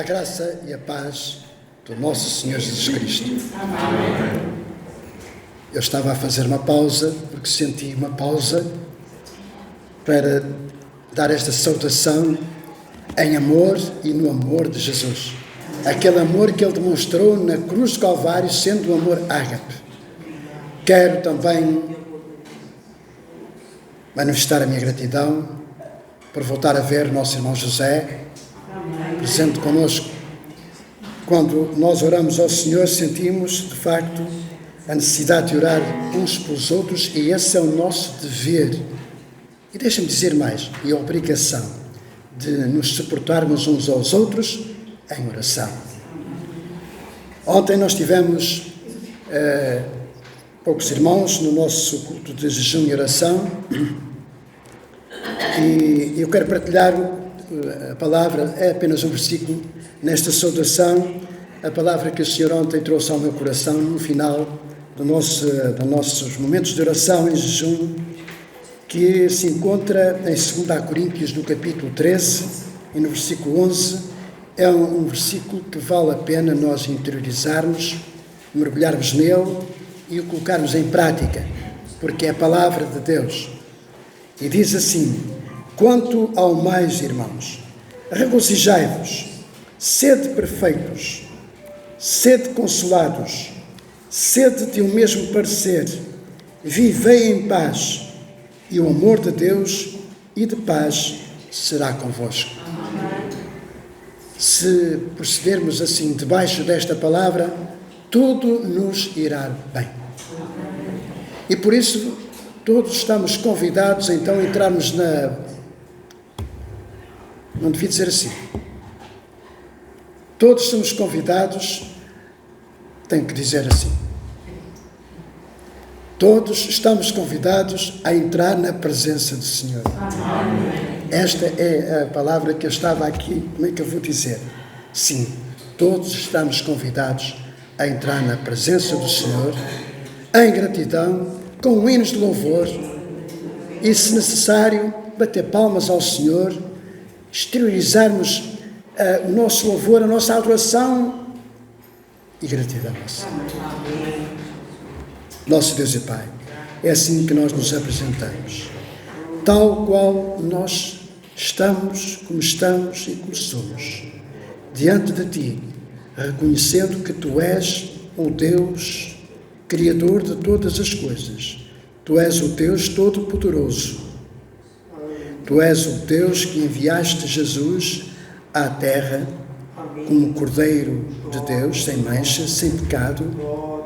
A graça e a paz do nosso Senhor Jesus Cristo. Amém. Eu estava a fazer uma pausa, porque senti uma pausa para dar esta saudação em amor e no amor de Jesus. Aquele amor que Ele demonstrou na cruz do Calvário, sendo o amor ágape. Quero também manifestar a minha gratidão por voltar a ver o nosso irmão José, presente connosco. Quando nós oramos ao Senhor, sentimos, de facto, a necessidade de orar uns pelos outros, e esse é o nosso dever. E deixa-me dizer mais, e a obrigação de nos suportarmos uns aos outros em oração. Ontem nós tivemos poucos irmãos no nosso culto de jejum e oração, e eu quero partilhar a palavra, é apenas um versículo, nesta saudação, a palavra que o Senhor ontem trouxe ao meu coração no final dos nossos momentos de oração em jejum, que se encontra em 2 Coríntios, no capítulo 13, e no versículo 11, é um versículo que vale a pena nós interiorizarmos, mergulharmos nele e o colocarmos em prática, porque é a palavra de Deus. E diz assim: quanto ao mais, irmãos, regozijai-vos, sede perfeitos, sede consolados, sede de um mesmo parecer, vivei em paz, e o amor de Deus e de paz será convosco. Se procedermos assim debaixo desta palavra, tudo nos irá bem. E por isso todos estamos convidados então a entrarmos não devia dizer assim. Todos somos convidados, tenho que dizer assim. Todos estamos convidados a entrar na presença do Senhor. Amém. Esta é a palavra que eu estava aqui, como é que eu vou dizer? Sim, todos estamos convidados a entrar na presença do Senhor, em gratidão, com hinos de louvor, e, se necessário, bater palmas ao Senhor, exteriorizarmos o nosso louvor, a nossa adoração e gratidão ao Senhor. Nosso Deus e Pai, é assim que nós nos apresentamos, tal qual nós estamos, como estamos e como somos, diante de Ti, reconhecendo que Tu és o Deus Criador de todas as coisas. Tu és o Deus Todo-Poderoso. Tu és o Deus que enviaste Jesus à terra como Cordeiro de Deus, sem mancha, sem pecado,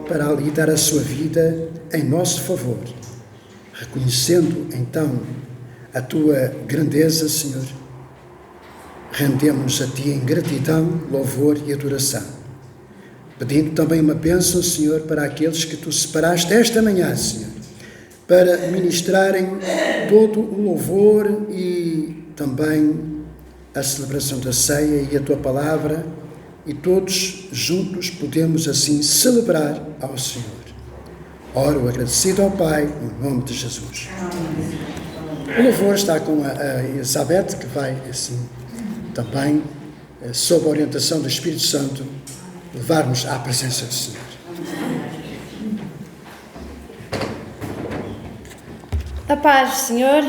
para ali dar a sua vida em nosso favor. Reconhecendo, então, a Tua grandeza, Senhor, rendemos a Ti em gratidão, louvor e adoração. Pedindo também uma bênção, Senhor, para aqueles que Tu separaste esta manhã, Senhor, para ministrarem todo o louvor e também a celebração da ceia e a Tua palavra, e todos juntos podemos assim celebrar ao Senhor. Oro agradecido ao Pai, no nome de Jesus. O louvor está com a Elizabeth, que vai assim também, sob a orientação do Espírito Santo, levar-nos à presença do Senhor. A paz do Senhor.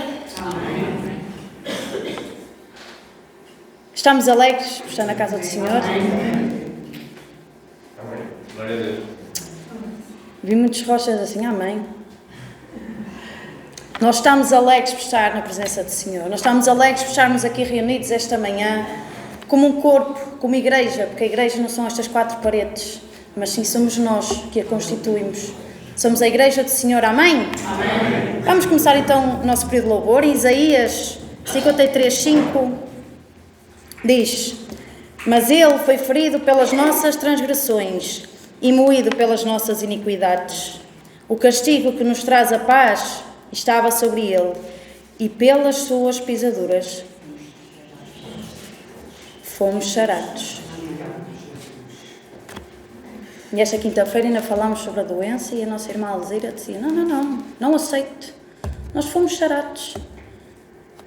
Estamos alegres por estar na casa do Senhor. Glória a Deus. Vi muitos rochas assim, amém. Nós estamos alegres por estar na presença do Senhor. Nós estamos alegres por estarmos aqui reunidos esta manhã, como um corpo, como igreja, porque a igreja não são estas quatro paredes, mas sim somos nós que a constituímos. Somos a igreja do Senhor, amém? Amém. Vamos começar então o nosso período de louvor. Em Isaías 53:5 diz: mas Ele foi ferido pelas nossas transgressões e moído pelas nossas iniquidades. O castigo que nos traz a paz estava sobre Ele, e pelas suas pisaduras fomos sarados. E esta quinta-feira ainda falámos sobre a doença, e a nossa irmã Alzira dizia: não aceito. Nós fomos sarados.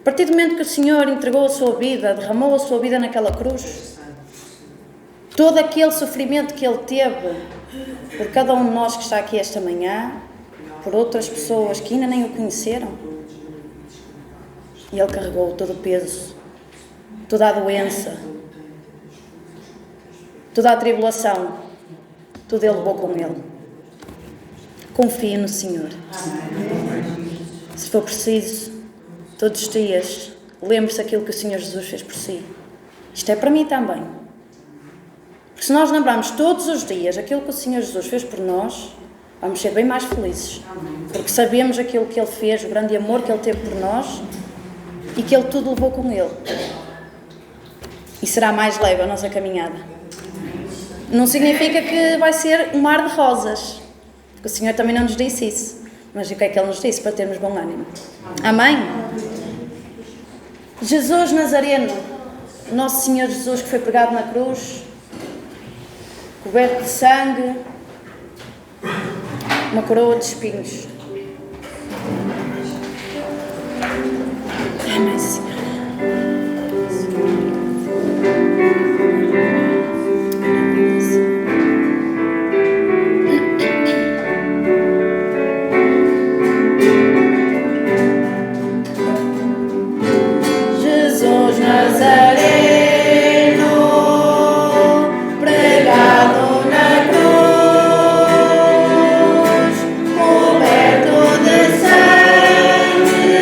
A partir do momento que o Senhor entregou a sua vida, derramou a sua vida naquela cruz, todo aquele sofrimento que Ele teve por cada um de nós que está aqui esta manhã, por outras pessoas que ainda nem o conheceram. E Ele carregou todo o peso, toda a doença, toda a tribulação, tudo Ele levou com Ele. Confie no Senhor. Se for preciso, todos os dias, lembre-se daquilo que o Senhor Jesus fez por si. Isto é para mim também. Porque se nós lembrarmos todos os dias aquilo que o Senhor Jesus fez por nós, vamos ser bem mais felizes. Porque sabemos aquilo que Ele fez, o grande amor que Ele teve por nós e que Ele tudo levou com Ele. E será mais leve a nossa caminhada. Não significa que vai ser um mar de rosas. Porque o Senhor também não nos disse isso. Mas o que é que Ele nos disse? Para termos bom ânimo. Amém? Jesus Nazareno, nosso Senhor Jesus que foi pregado na cruz, coberto de sangue, uma coroa de espinhos. Amém, Senhor. Jesus Nazareno, pregado na cruz, coberto de sangue,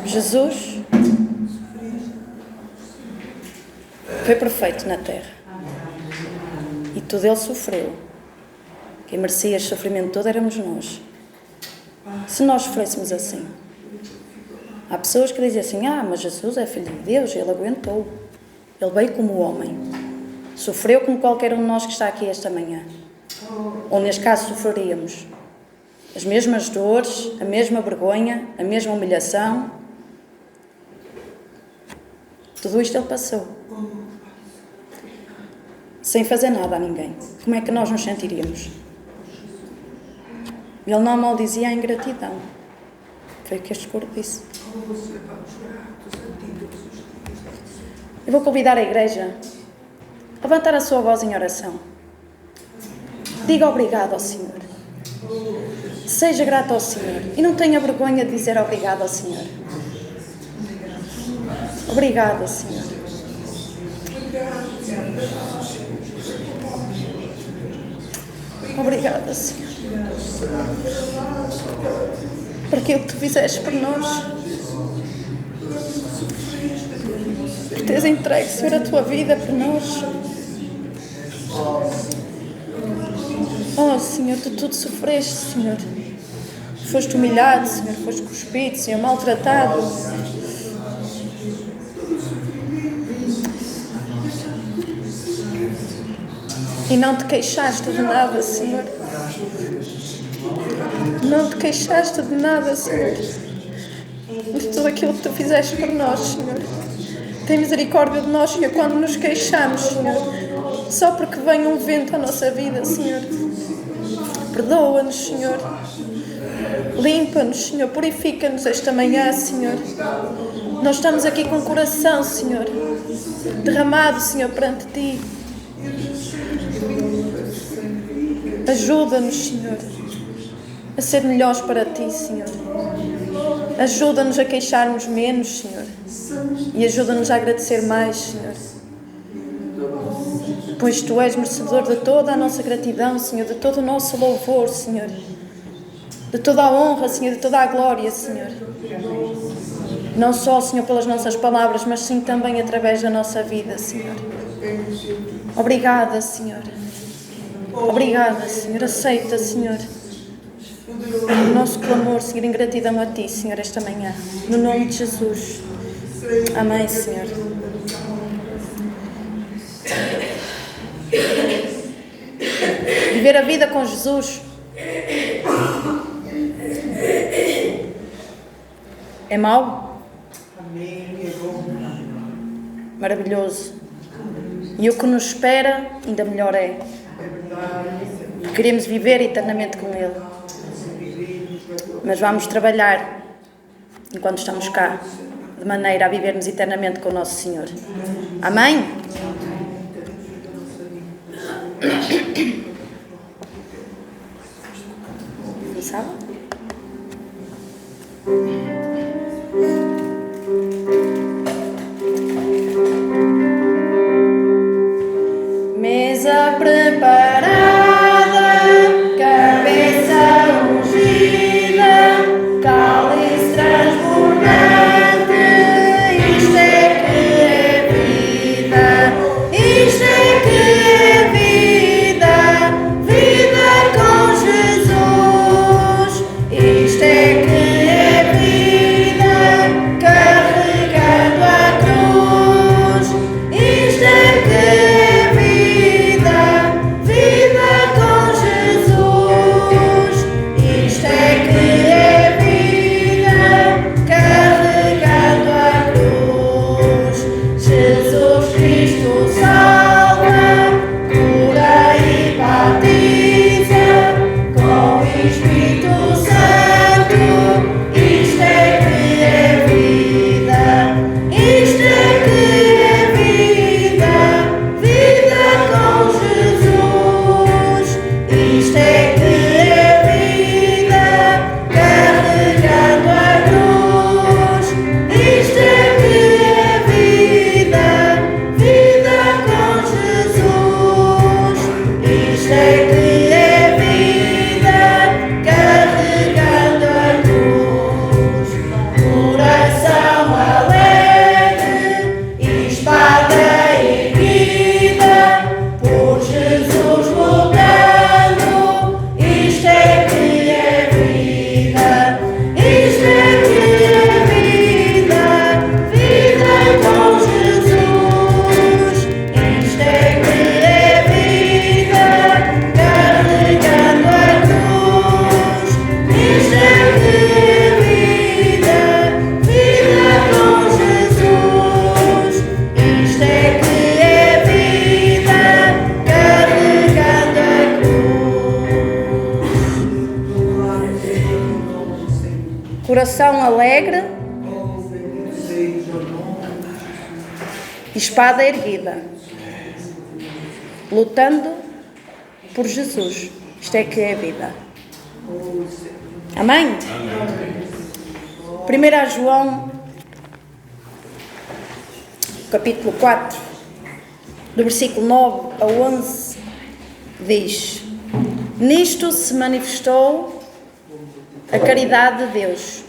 Jesus foi perfeito na terra e tudo ele sofreu. Quem merecia este sofrimento todo éramos nós. Se nós sofrêssemos assim, há pessoas que dizem assim: mas Jesus é filho de Deus, ele aguentou, ele veio como homem, sofreu como qualquer um de nós que está aqui esta manhã, ou neste caso sofreríamos as mesmas dores, a mesma vergonha, a mesma humilhação. Tudo isto ele passou, sem fazer nada a ninguém. Como é que nós nos sentiríamos? Ele não maldizia a ingratidão. Foi o que este coro disse. Eu vou convidar a igreja a levantar a sua voz em oração. Diga obrigado ao Senhor. Seja grato ao Senhor. E não tenha vergonha de dizer obrigado ao Senhor. Obrigado, Senhor. Obrigada, Senhor, por aquilo que tu fizeste por nós, por teres entregue, Senhor, a tua vida por nós. Oh, Senhor, tu tudo sofreste, Senhor. Foste humilhado, Senhor, foste cuspido, Senhor, maltratado. E não te queixaste de nada, Senhor. Não te queixaste de nada, Senhor. De tudo aquilo que tu fizeste por nós, Senhor. Tem misericórdia de nós, Senhor, quando nos queixamos, Senhor. Só porque vem um vento à nossa vida, Senhor. Perdoa-nos, Senhor. Limpa-nos, Senhor. Purifica-nos esta manhã, Senhor. Nós estamos aqui com o coração, Senhor, derramado, Senhor, perante Ti. Ajuda-nos, Senhor, a ser melhores para Ti, Senhor. Ajuda-nos a queixarmos menos, Senhor. E ajuda-nos a agradecer mais, Senhor. Pois Tu és merecedor de toda a nossa gratidão, Senhor, de todo o nosso louvor, Senhor. De toda a honra, Senhor, de toda a glória, Senhor. Não só, Senhor, pelas nossas palavras, mas sim também através da nossa vida, Senhor. Obrigada, Senhor. Obrigada, Senhor. Aceita, Senhor, o nosso clamor, Senhor, em gratidão a Ti, Senhor, esta manhã. No nome de Jesus. Amém, Senhor. Viver a vida com Jesus é mau? Maravilhoso. E o que nos espera ainda melhor é. Queremos viver eternamente com Ele. Mas vamos trabalhar enquanto estamos cá, de maneira a vivermos eternamente com o nosso Senhor. Amém? Sabe? Mesa preparada, cabeça ungida, cálice transbordante. Isto é que é vida, isto é que é vida, vida com Jesus. Isto é que é vida. coração alegre e espada erguida, lutando por Jesus. Isto é que é a vida. Amém? 1 João, capítulo 4, do versículo 9 a 11, diz: nisto se manifestou a caridade de Deus.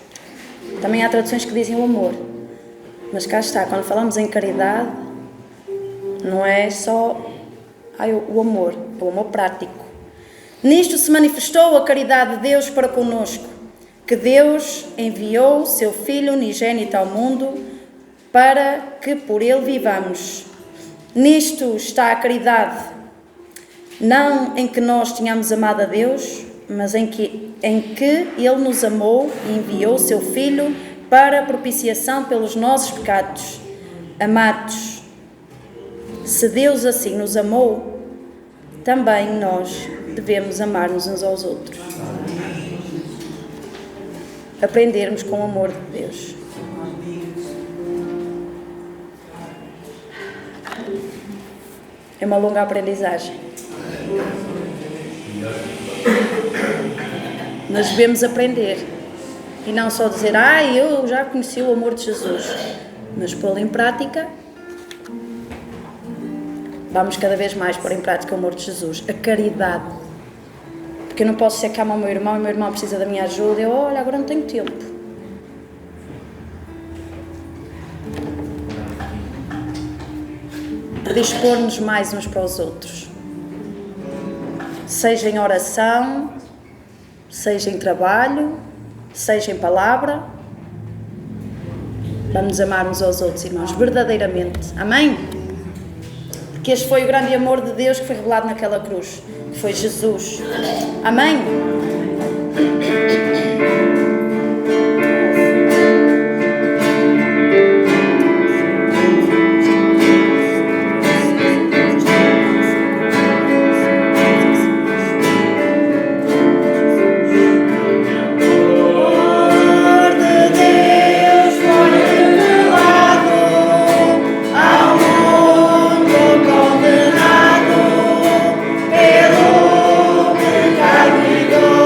Também há traduções que dizem o amor. Mas cá está, quando falamos em caridade, não é só o amor, é o amor prático. Nisto se manifestou a caridade de Deus para conosco, que Deus enviou seu Filho unigênito ao mundo para que por ele vivamos. Nisto está a caridade, não em que nós tenhamos amado a Deus, mas em que Ele nos amou e enviou seu Filho para a propiciação pelos nossos pecados. Amados, se Deus assim nos amou, também nós devemos amar-nos uns aos outros. Aprendermos com o amor de Deus. É uma longa aprendizagem. Mas devemos aprender. E não só dizer, eu já conheci o amor de Jesus. Mas pô-lo em prática. Vamos cada vez mais pôr em prática o amor de Jesus. A caridade. Porque eu não posso ser calma ao meu irmão e o meu irmão precisa da minha ajuda. Eu, olha, agora não tenho tempo. Predispor-nos mais uns para os outros. Seja em oração, seja em trabalho, seja em palavra. Vamos amar uns aos outros, irmãos, verdadeiramente. Amém? Porque este foi o grande amor de Deus que foi revelado naquela cruz. Que foi Jesus. Amém? Condenado pelo pecado e dor.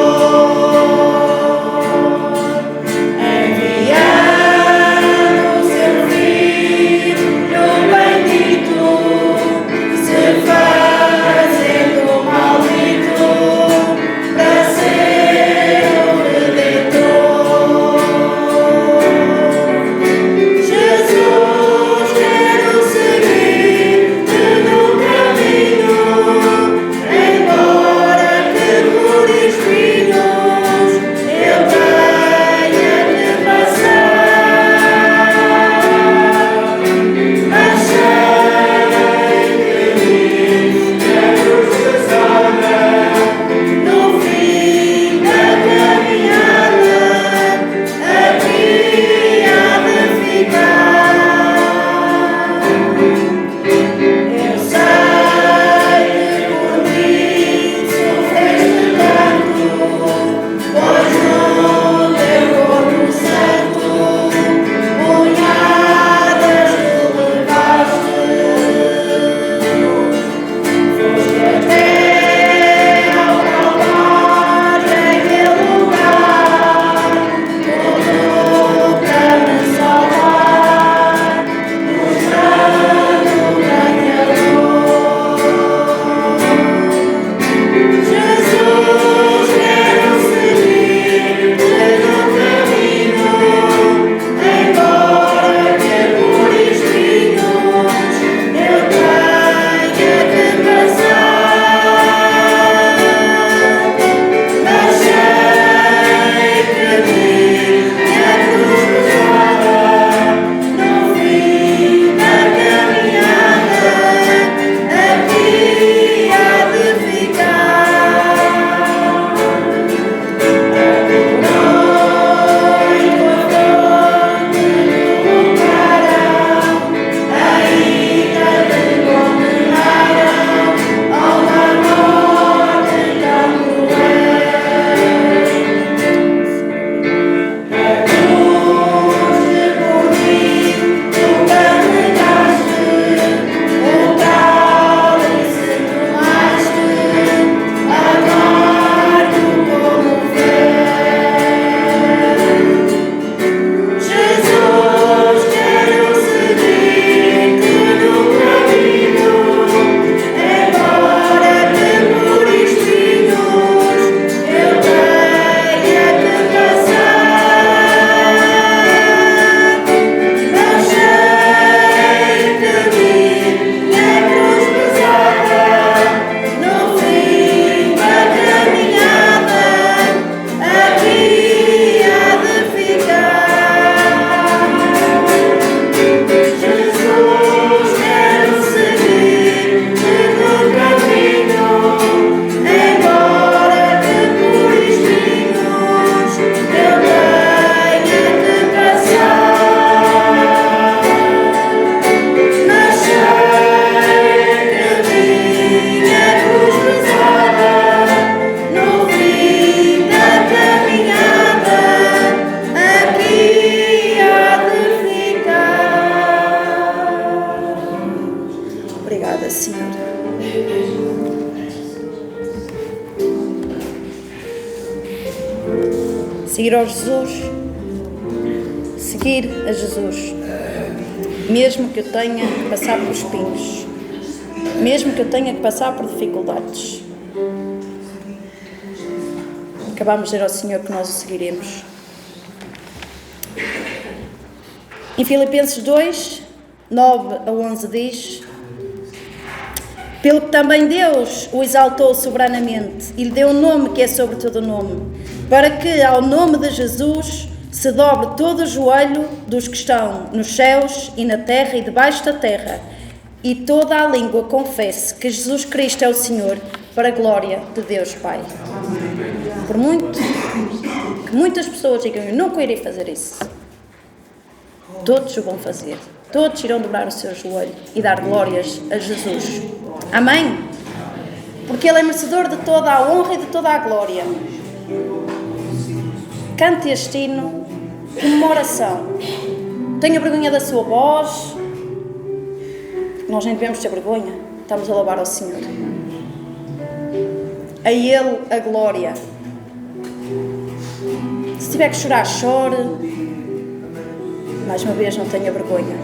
Seguir a Jesus. Seguir a Jesus. Mesmo que eu tenha que passar por espinhos. Mesmo que eu tenha que passar por dificuldades. Acabamos de dizer ao Senhor que nós o seguiremos. Em Filipenses 2, 9 a 11 diz: pelo que também Deus o exaltou soberanamente e lhe deu um nome que é sobre todo o nome, para que ao nome de Jesus se dobre todo o joelho dos que estão nos céus e na terra e debaixo da terra, e toda a língua confesse que Jesus Cristo é o Senhor, para a glória de Deus Pai. Por muito que muitas pessoas digam, eu nunca irei fazer isso, todos o vão fazer. Todos irão dobrar o seu joelho e dar glórias a Jesus. Amém? Porque Ele é merecedor de toda a honra e de toda a glória. Cante este hino como uma oração. Tenha vergonha da sua voz. Nós nem devemos ter vergonha. Estamos a louvar ao Senhor. A Ele a glória. Se tiver que chorar, chore. Mais uma vez, não tenha vergonha.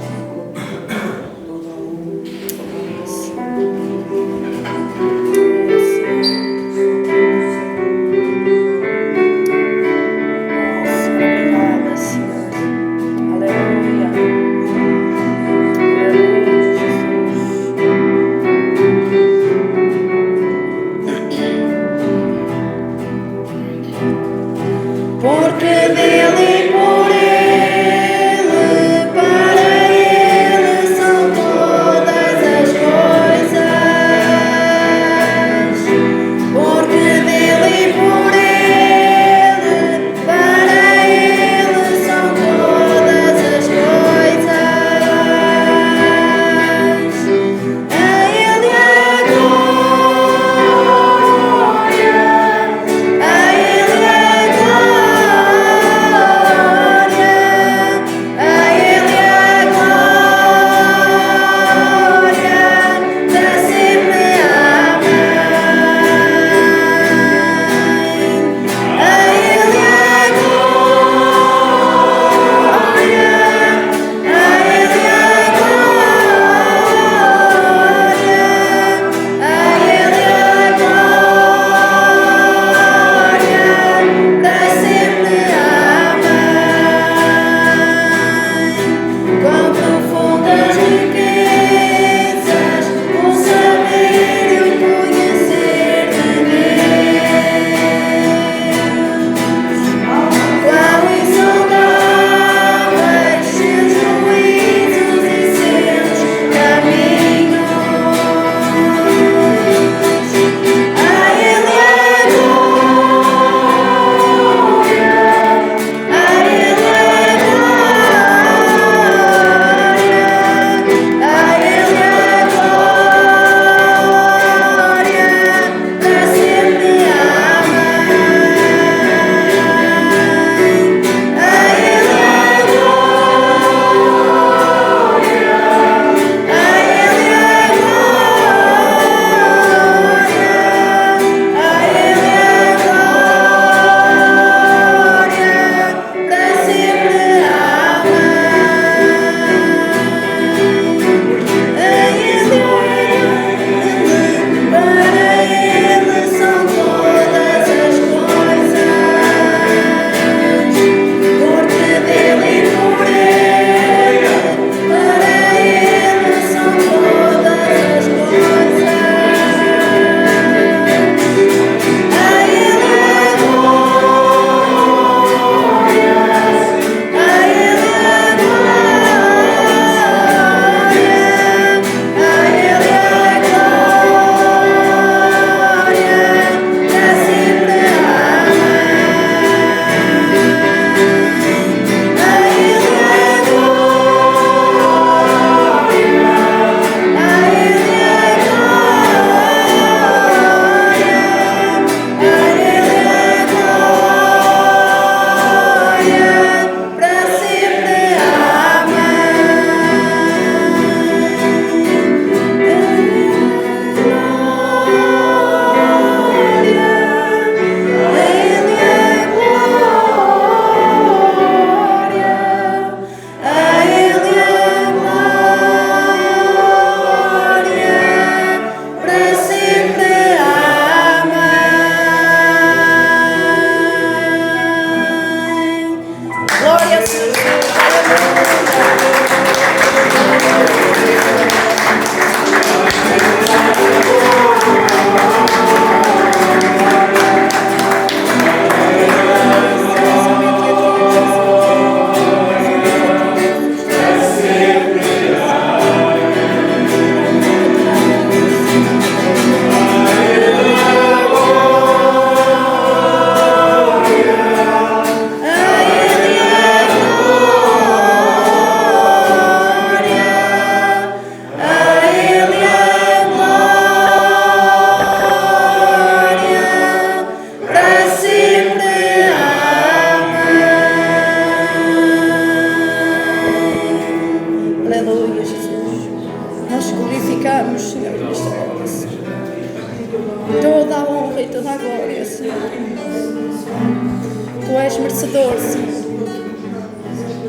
és merecedor, Senhor.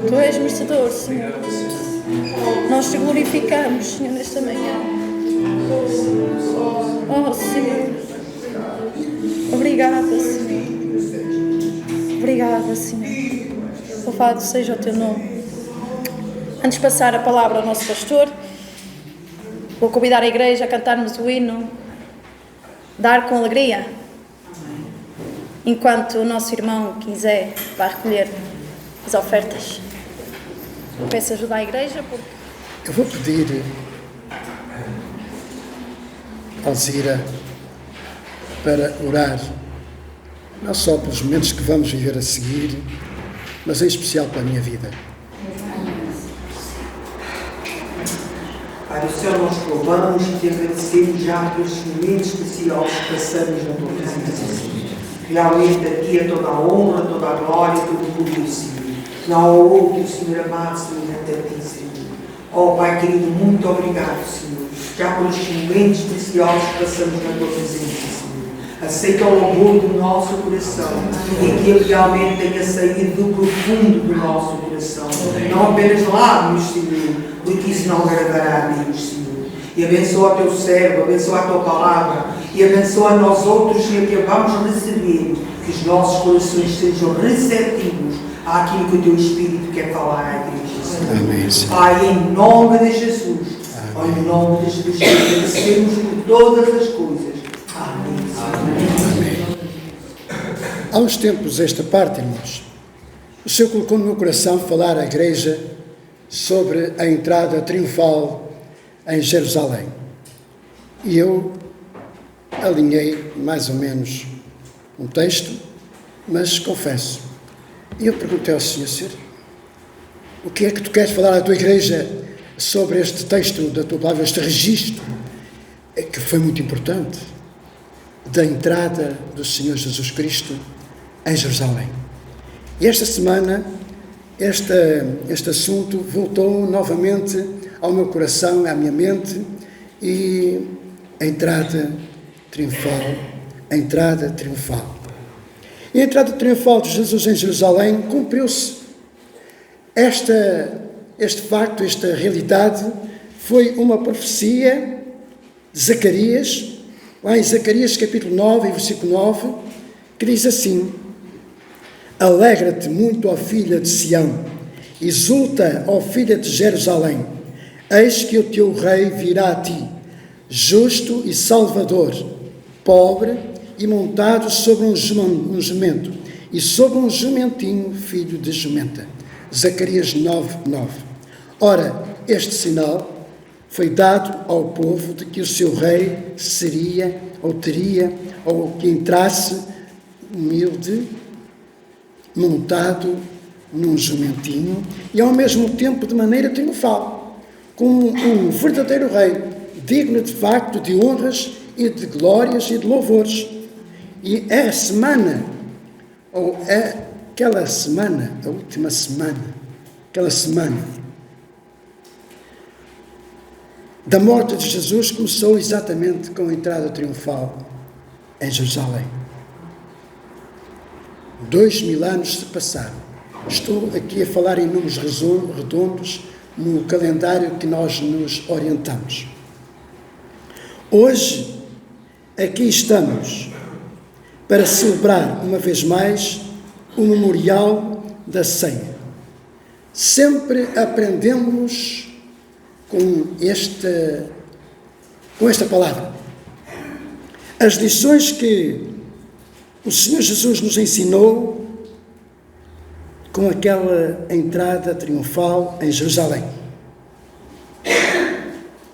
Tu és merecedor, Senhor. Nós te glorificamos, Senhor, nesta manhã. Oh, Senhor. Obrigada, Senhor. Obrigada, Senhor. Louvado seja o teu nome. Antes de passar a palavra ao nosso pastor, vou convidar a igreja a cantarmos o hino Dar com Alegria. Enquanto o nosso irmão quiser, vai recolher as ofertas. Eu peço ajuda à igreja porque... Eu vou pedir a Alzira para orar, não só pelos momentos que vamos viver a seguir, mas em especial pela minha vida. Pai do céu, nós te louvamos e te agradecemos já pelos momentos preciosos que passamos na tua presença. Realmente aqui é toda a honra, toda a glória, todo o poder, Senhor. Não há outro, Senhor amado, semelhante a ti, Senhor. Oh Pai querido, muito obrigado, Senhor, já pelos momentos preciosos que passamos na tua presença, Senhor. Aceita o louvor do nosso coração e que ele realmente tenha saído do profundo do nosso coração. Não apenas lábios, Senhor, porque isso não agradará a Deus, Senhor. E abençoa o teu servo, abençoa a tua palavra e abençoa a nós outros, Senhor, que vamos receber, que os nossos corações sejam receptivos àquilo que o teu Espírito quer falar à igreja, Senhor. Amém, Senhor. Pai, em nome de Jesus, em nome de Jesus, agradecemos por todas as coisas. Amém. Amém. Há uns tempos esta parte, irmãos, o Senhor colocou no meu coração falar à igreja sobre a entrada triunfal em Jerusalém. E eu alinhei mais ou menos um texto, mas confesso, e eu perguntei ao Senhor, o que é que tu queres falar à tua igreja sobre este texto da tua palavra, este registro, que foi muito importante, da entrada do Senhor Jesus Cristo em Jerusalém. E esta semana, este assunto voltou novamente ao meu coração, à minha mente, e a entrada triunfal. E a entrada triunfal de Jesus em Jerusalém cumpriu-se. Este facto, esta realidade, foi uma profecia de Zacarias, lá em Zacarias capítulo 9, versículo 9, que diz assim: Alegra-te muito, ó filha de Sião, exulta, ó filha de Jerusalém, eis que o teu rei virá a ti, justo e salvador, pobre e montado sobre um jumento, e sobre um jumentinho, filho de jumenta. Zacarias 9, 9. Ora, este sinal foi dado ao povo de que o seu rei seria, ou teria, ou que entrasse humilde, montado num jumentinho, e ao mesmo tempo de maneira triunfal, como um verdadeiro rei, digno de facto de honras e de glórias e de louvores. E a semana, ou aquela semana, a última semana, aquela semana da morte de Jesus começou exatamente com a entrada triunfal em Jerusalém. 2000 anos se passaram. Estou aqui a falar em números redondos no calendário que nós nos orientamos. Hoje, aqui estamos para celebrar uma vez mais o memorial da ceia. Sempre aprendemos com esta palavra. As lições que o Senhor Jesus nos ensinou com aquela entrada triunfal em Jerusalém.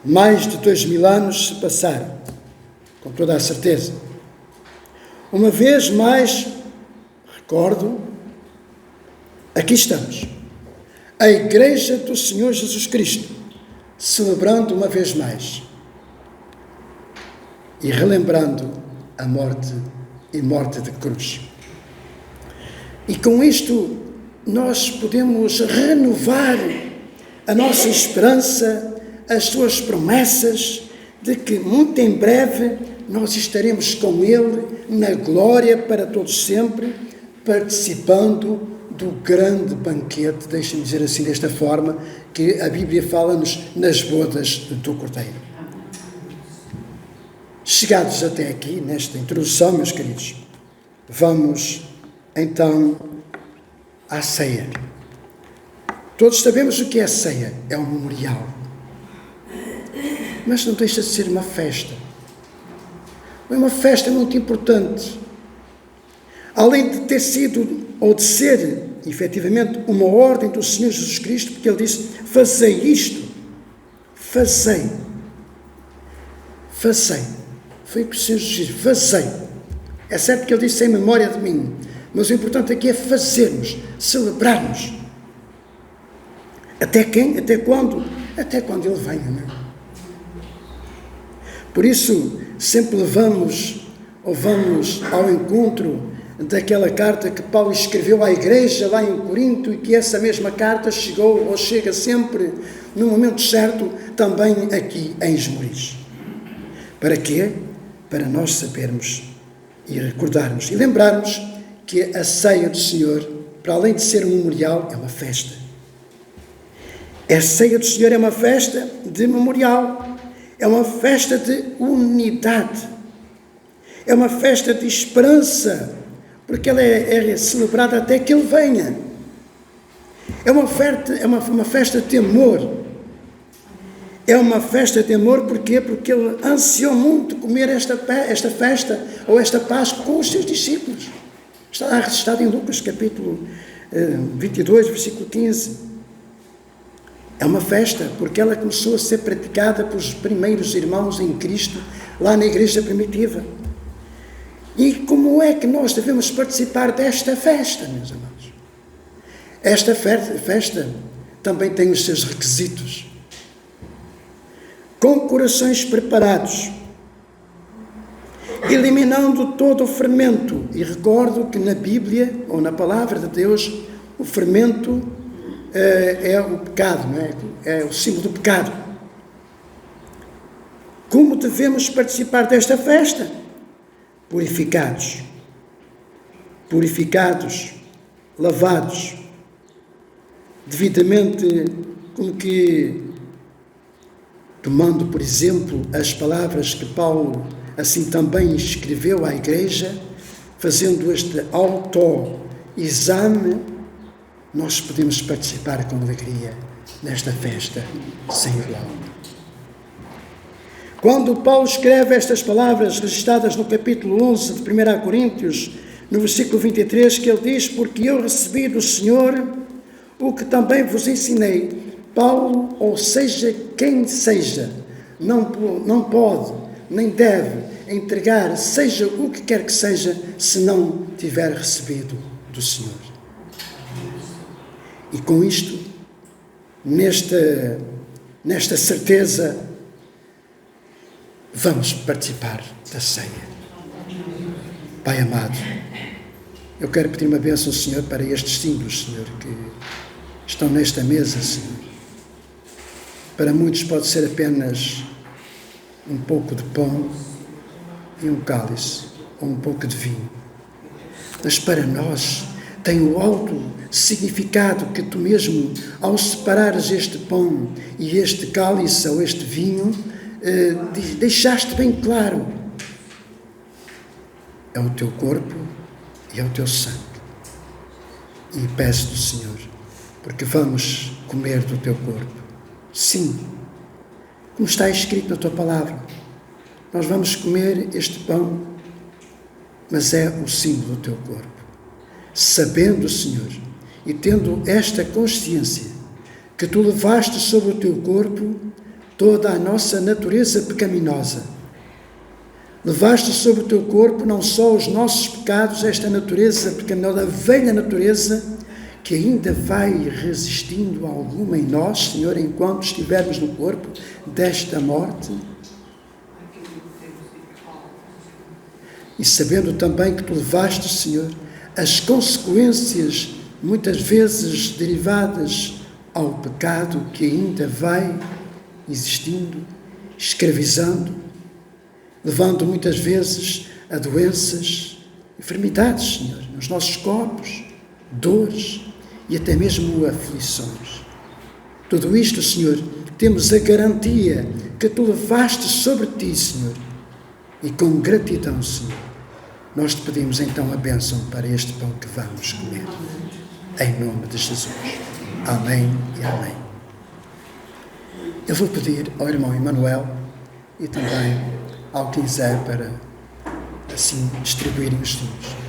Mais de 2000 anos se passaram, com toda a certeza. Uma vez mais, recordo, aqui estamos, a Igreja do Senhor Jesus Cristo, celebrando uma vez mais e relembrando a morte de cruz. E com isto nós podemos renovar a nossa esperança, as suas promessas de que muito em breve nós estaremos com Ele na glória para todos sempre, participando do grande banquete, deixem-me dizer assim desta forma, que a Bíblia fala-nos nas bodas do Cordeiro. Chegados até aqui, nesta introdução, meus queridos, vamos então à ceia. Todos sabemos o que é a ceia, é um memorial. Mas não deixa de ser uma festa. É uma festa muito importante. Além de ter sido, ou de ser, efetivamente, uma ordem do Senhor Jesus Cristo, porque Ele disse, fazei isto, fazei. Foi o que o Senhor Jesus disse, fazei. É certo que Ele disse em memória de mim, mas o importante aqui é fazermos, celebrarmos. Até quem? Até quando? Até quando Ele venha, não é? Por isso, sempre vamos ao encontro daquela carta que Paulo escreveu à igreja lá em Corinto, e que essa mesma carta chegou ou chega sempre no momento certo também aqui em Esmoriz. Para quê? Para nós sabermos e recordarmos e lembrarmos que a ceia do Senhor, para além de ser um memorial, é uma festa. A ceia do Senhor é uma festa de memorial, é uma festa de unidade, é uma festa de esperança, porque ela é celebrada até que Ele venha. É uma festa de amor. É uma festa de amor, porquê? Porque Ele ansiou muito comer esta festa, ou esta Páscoa, com os seus discípulos. Está registrado em Lucas, capítulo 22, versículo 15. É uma festa, porque ela começou a ser praticada pelos primeiros irmãos em Cristo, lá na igreja primitiva. E como é que nós devemos participar desta festa, meus amados? Esta festa também tem os seus requisitos. Com corações preparados, eliminando todo o fermento. E recordo que na Bíblia, ou na Palavra de Deus, o fermento é o pecado, não é? É o símbolo do pecado. Como devemos participar desta festa? Purificados, lavados, devidamente, como que, tomando, por exemplo, as palavras que Paulo assim também escreveu à igreja, fazendo este autoexame, nós podemos participar com alegria nesta festa sem igual. Quando Paulo escreve estas palavras registradas no capítulo 11 de 1 Coríntios, no versículo 23, que ele diz, porque eu recebi do Senhor o que também vos ensinei. Paulo, ou seja, quem seja, não pode, nem deve entregar, seja o que quer que seja, se não tiver recebido do Senhor. E com isto, nesta certeza, vamos participar da ceia. Pai amado, eu quero pedir uma bênção, Senhor, para estes símbolos, Senhor, que estão nesta mesa, Senhor. Para muitos pode ser apenas um pouco de pão e um cálice, ou um pouco de vinho. Mas para nós tem o alto significado que tu mesmo, ao separares este pão e este cálice ou este vinho, deixaste bem claro. É o teu corpo e é o teu sangue. E peço-te, Senhor, porque vamos comer do teu corpo. Sim, como está escrito na tua palavra, nós vamos comer este pão, mas é o símbolo do teu corpo. Sabendo, Senhor, e tendo esta consciência, que tu levaste sobre o teu corpo toda a nossa natureza pecaminosa. Levaste sobre o teu corpo não só os nossos pecados, esta natureza pecaminosa, a velha natureza, que ainda vai resistindo alguma em nós, Senhor, enquanto estivermos no corpo desta morte. E sabendo também que tu levaste, Senhor, as consequências, muitas vezes derivadas ao pecado que ainda vai existindo, escravizando, levando muitas vezes a doenças, enfermidades, Senhor, nos nossos corpos, dores e até mesmo aflições. Tudo isto, Senhor, temos a garantia que Tu levaste sobre Ti, Senhor, e com gratidão, Senhor, nós Te pedimos então a bênção para este pão que vamos comer. Em nome de Jesus. Amém e amém. Eu vou pedir ao irmão Emanuel e também ao que quiser para assim distribuírem os filhos.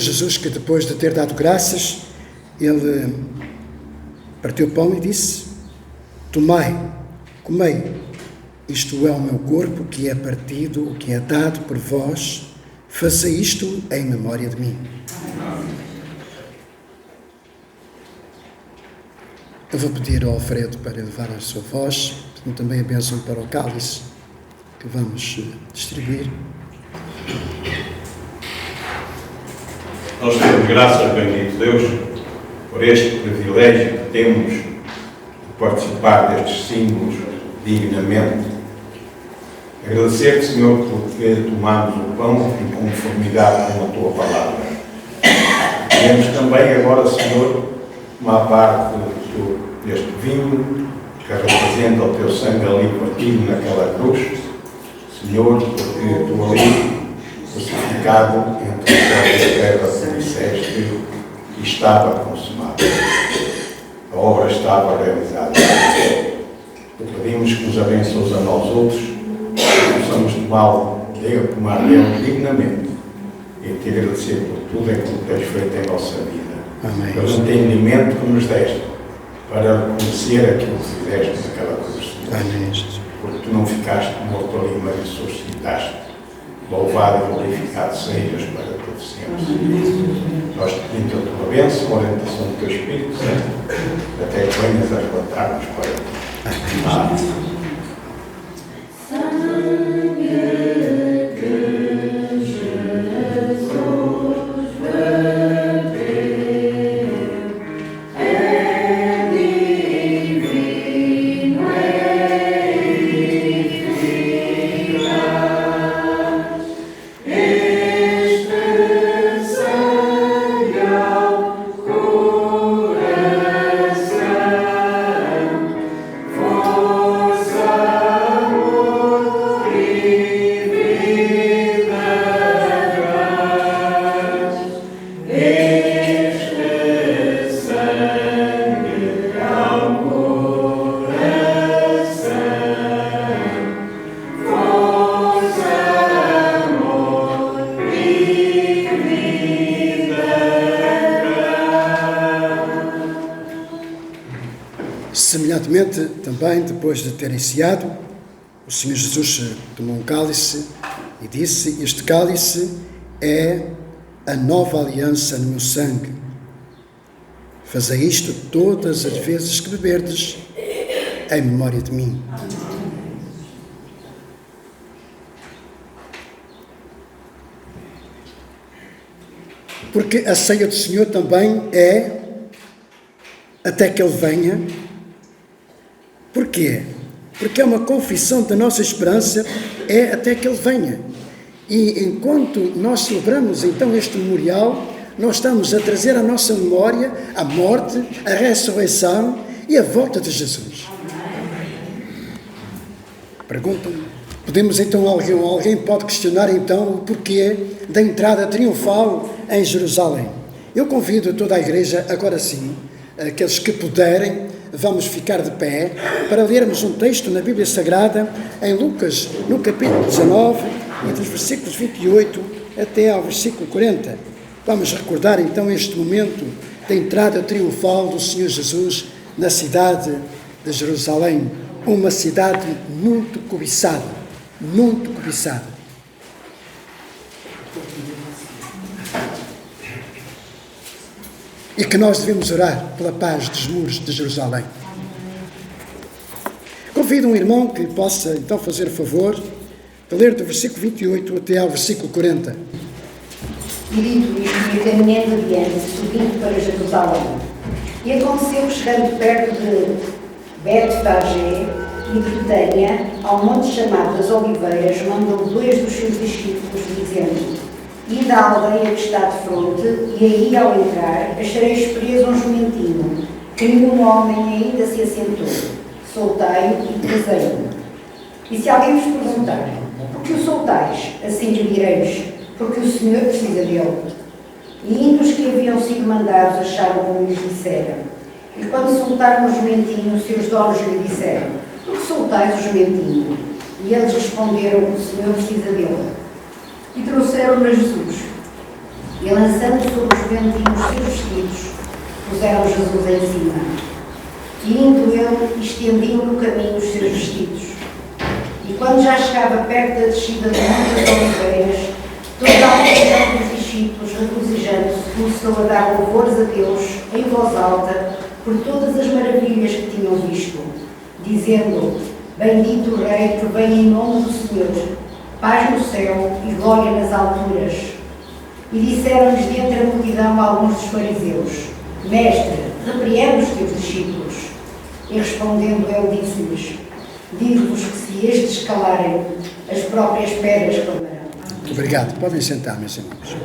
Jesus, que depois de ter dado graças, ele partiu o pão e disse: tomai, comei, isto é o meu corpo que é partido, que é dado por vós, fazei isto em memória de mim. Eu vou pedir ao Alfredo para levar a sua voz, e também a bênção para o cálice que vamos distribuir. Nós temos graças, bendito Deus, por este privilégio que temos de participar destes símbolos dignamente. Agradecer-te, Senhor, porque tomamos o pão em conformidade com a Tua palavra. Queremos também agora, Senhor, tomar parte deste vinho que representa o Teu sangue ali partido naquela cruz. Senhor, porque Tu ali, crucificado entre o céu e a terra, como disseste, e estava consumado. A obra estava realizada. Te pedimos que nos abençoes a nós outros, que possamos tomar dele dignamente e te agradecer por tudo aquilo que tens feito em nossa vida. Amém. Pelo entendimento que nos deste para reconhecer aquilo que fizeste naquela cruz. Amém, Jesus. Porque tu não ficaste morto ali, mas ressuscitaste. Louvado e glorificado sejas para todos sempre. Nós te pedimos a tua bênção, a orientação do teu Espírito Santo, até que venhas a arrebatar-nos para ti. Amém. Semelhantemente, também, depois de terem ceado, o Senhor Jesus tomou um cálice e disse: este cálice é a nova aliança no meu sangue. Fazei isto todas as vezes que beberdes, em memória de mim. Porque a ceia do Senhor também é até que Ele venha. Porquê? Porque é uma confissão da nossa esperança, é até que Ele venha. E enquanto nós celebramos então este memorial, nós estamos a trazer à nossa memória a morte, a ressurreição e a volta de Jesus. Perguntam-me, Podemos então, alguém pode questionar então o porquê da entrada triunfal em Jerusalém. Eu convido toda a igreja, agora sim, aqueles que puderem, vamos ficar de pé para lermos um texto na Bíblia Sagrada, em Lucas, no capítulo 19, entre os versículos 28 até ao versículo 40. Vamos recordar então este momento da entrada triunfal do Senhor Jesus na cidade de Jerusalém, uma cidade muito cobiçada. Muito cobiçada. E que nós devemos orar pela paz dos muros de Jerusalém. Convido um irmão que possa então fazer o favor de ler do versículo 28 até ao versículo 40. E dito isto, ia caminhando adiante, subindo para Jerusalém. E aconteceu que, chegando perto de Betfagé e Betânia, ao monte chamado das Oliveiras, mandou 2 dos seus discípulos, dizendo: Ide à aldeia que está de fronte, e aí, ao entrar, achareis preso um jumentinho, que nenhum homem ainda se assentou. Soltai-o e trazei-o. E se alguém vos perguntar: por que o soltais? Assim lhe direis: porque o Senhor precisa dele. E indo os que haviam sido mandados acharam como lhes disseram. E quando soltaram o jumentinho, os seus donos lhe disseram: por que soltais o jumentinho? E eles responderam: o Senhor precisa dele. E trouxeram-no a Jesus. E lançando sobre o jumentinho os seus vestidos, puseram Jesus em cima. E indo ele, estendiam no caminho os seus vestidos. E quando já chegava perto da descida do Monte das Oliveiras, toda a multidão dos discípulos, regozijando-se, começou a dar louvores a Deus em voz alta por todas as maravilhas que tinham visto, dizendo: Bendito o Rei que vem em nome do Senhor, paz no céu e glória nas alturas. E disseram-lhes dentre a multidão alguns dos fariseus: Mestre, repreende os teus discípulos. E respondendo ele, disse-lhes: Digo-vos que se estes calarem, as próprias pedras clamarão. Obrigado. Podem sentar, meus irmãos.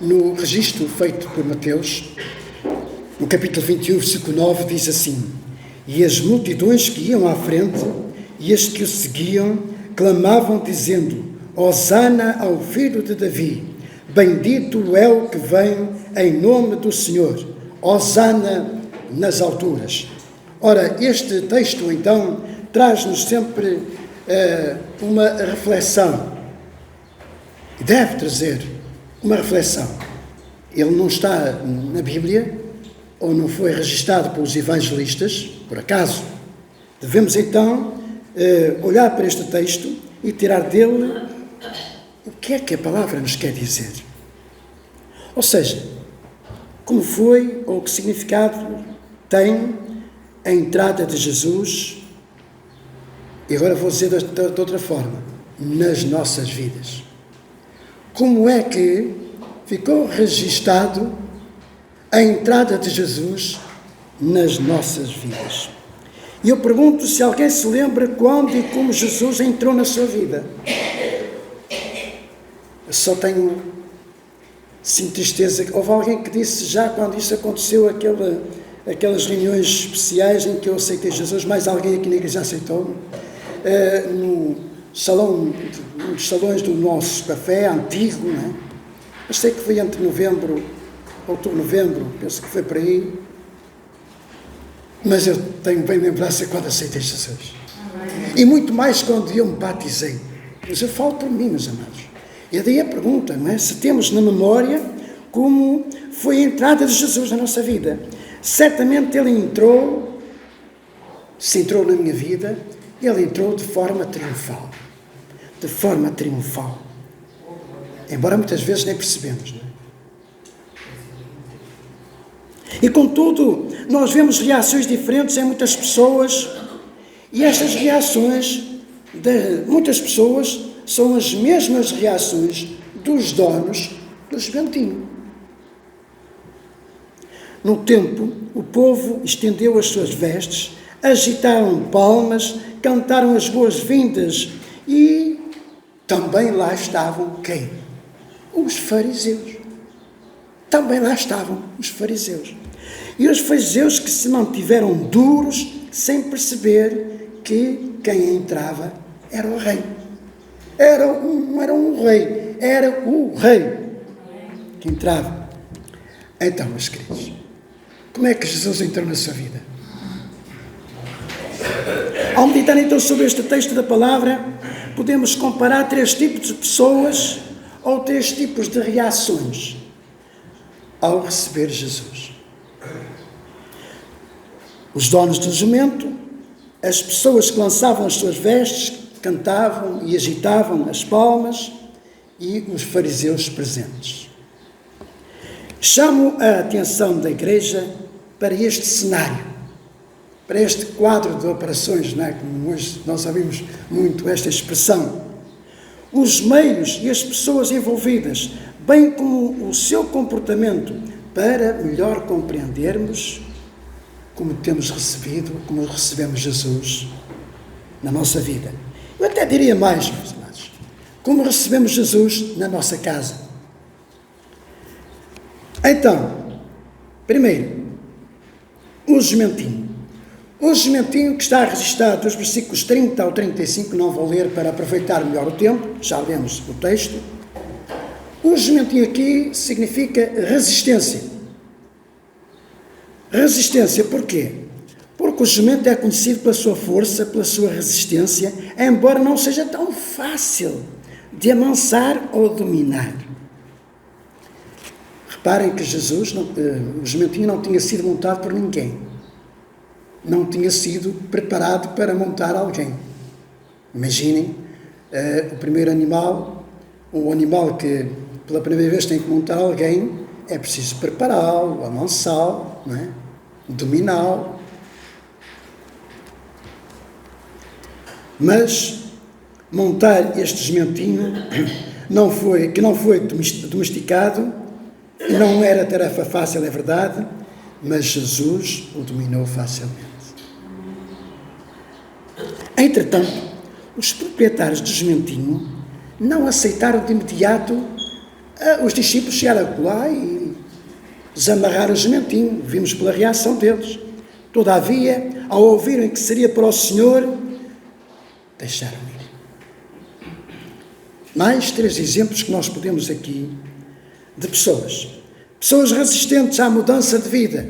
No registro feito por Mateus, no capítulo 21, versículo 9, diz assim: E as multidões que iam à frente e as que o seguiam clamavam dizendo: Hosana ao filho de Davi, bendito é o que vem em nome do Senhor, Hosana nas alturas. Ora, este texto então traz-nos sempre uma reflexão, deve trazer uma reflexão. Ele não está na Bíblia, ou não foi registado pelos evangelistas, por acaso. Devemos então olhar para este texto e tirar dele o que é que a palavra nos quer dizer. Ou seja, como foi ou que significado tem a entrada de Jesus, e agora vou dizer de outra forma, nas nossas vidas. Como é que ficou registado a entrada de Jesus nas nossas vidas? E eu pergunto se alguém se lembra quando e como Jesus entrou na sua vida. Eu só tenho, sim, tristeza. Houve alguém que disse já quando isso aconteceu, aquelas reuniões especiais em que eu aceitei Jesus, mais alguém aqui na igreja aceitou-me, no salão, um dos salões do nosso café antigo, não é? Eu sei que foi entre outubro, novembro, penso que foi por aí, mas eu tenho bem lembrança quando aceitei Jesus. E muito mais quando eu me batizei. Mas eu falo por mim, meus amados. E daí a pergunta, não é? Se temos na memória como foi a entrada de Jesus na nossa vida. Certamente ele entrou, se entrou na minha vida, ele entrou de forma triunfal. De forma triunfal. Embora muitas vezes nem percebemos, não é? E contudo, nós vemos reações diferentes em muitas pessoas, e estas reações de muitas pessoas são as mesmas reações dos donos do jumentinho. No tempo, o povo estendeu as suas vestes, agitaram palmas, cantaram as boas-vindas e também lá estavam quem? Os fariseus. Também lá estavam os fariseus. E os fariseus que se mantiveram duros, sem perceber que quem entrava era o rei. Não era um rei, era o rei que entrava. Então, meus queridos, como é que Jesus entrou na sua vida? Ao meditar então sobre este texto da palavra, podemos comparar 3 tipos de pessoas ou 3 tipos de reações ao receber Jesus. Os donos do jumento, as pessoas que lançavam as suas vestes, cantavam e agitavam as palmas, e os fariseus presentes. Chamo a atenção da igreja para este cenário, para este quadro de operações, não é? Como hoje nós ouvimos muito esta expressão. Os meios e as pessoas envolvidas, bem como o seu comportamento, para melhor compreendermos como temos recebido, como recebemos Jesus na nossa vida. Eu até diria mais, meus amados, como recebemos Jesus na nossa casa. Então, primeiro, o jumentinho. O jumentinho que está registado dos versículos 30 ao 35, não vou ler para aproveitar melhor o tempo, já lemos o texto. O jumentinho aqui significa resistência. Resistência, porquê? Porque o jumento é conhecido pela sua força, pela sua resistência, embora não seja tão fácil de amansar ou dominar. Reparem que Jesus, o jumentinho não tinha sido montado por ninguém. Não tinha sido preparado para montar alguém. Imaginem, o primeiro animal, um animal que pela primeira vez tem que montar alguém, é preciso prepará-lo, amansá-lo, não é? Dominá-lo. Mas montar este jumentinho que não foi domesticado, não era tarefa fácil, é verdade, mas Jesus o dominou facilmente. Entretanto, os proprietários do jumentinho não aceitaram de imediato os discípulos chegaram lá e desamarraram o jumentinho. Vimos pela reação deles. Todavia, ao ouvirem que seria para o Senhor, deixaram ir. Mais 3 exemplos que nós podemos aqui de pessoas. Pessoas resistentes à mudança de vida.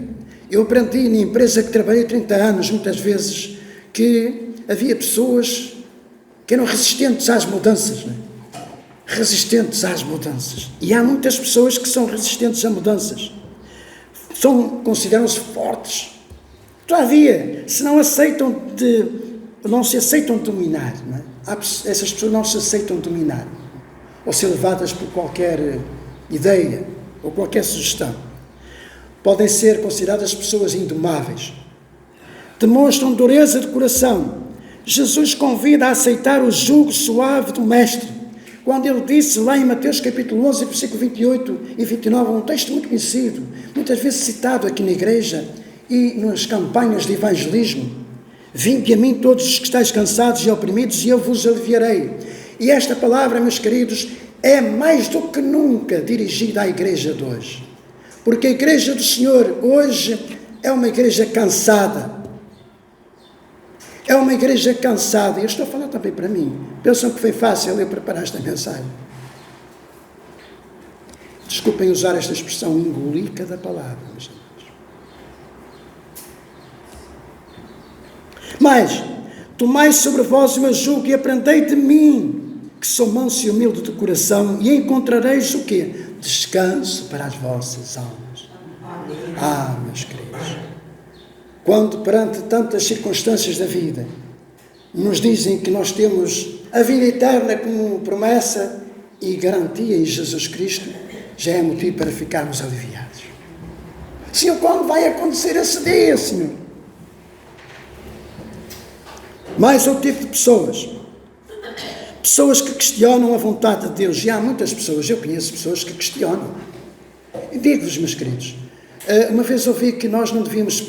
Eu aprendi na empresa que trabalhei 30 anos, muitas vezes, que havia pessoas que eram resistentes às mudanças, não é? Resistentes às mudanças. E há muitas pessoas que são resistentes a mudanças. Consideram-se fortes. Todavia, se não se aceitam dominar, não é? Essas pessoas não se aceitam dominar, ou ser levadas por qualquer ideia, ou qualquer sugestão. Podem ser consideradas pessoas indomáveis. Demonstram dureza de coração. Jesus convida a aceitar o jugo suave do Mestre. Quando ele disse lá em Mateus capítulo 11, versículo 28 e 29, um texto muito conhecido, muitas vezes citado aqui na igreja e nas campanhas de evangelismo: vinde a mim todos os que estáis cansados e oprimidos e eu vos aliviarei. E esta palavra, meus queridos, é mais do que nunca dirigida à igreja de hoje. Porque a igreja do Senhor hoje é uma igreja cansada. É uma igreja cansada. E eu estou a falar também para mim. Pensam que foi fácil eu preparar esta mensagem. Desculpem usar esta expressão, engolir cada palavra, meus amigos. Mas, tomai sobre vós o meu jugo e aprendei de mim, que sou manso e humilde de coração, e encontrareis o quê? Descanso para as vossas almas. Meus queridos, quando perante tantas circunstâncias da vida nos dizem que nós temos a vida eterna como promessa e garantia em Jesus Cristo, já é motivo para ficarmos aliviados. Senhor, quando vai acontecer esse dia, Senhor? Mais outro tipo de pessoas que questionam a vontade de Deus. E há muitas pessoas, eu conheço pessoas que questionam. E digo-vos, meus queridos, uma vez ouvi que nós não devíamos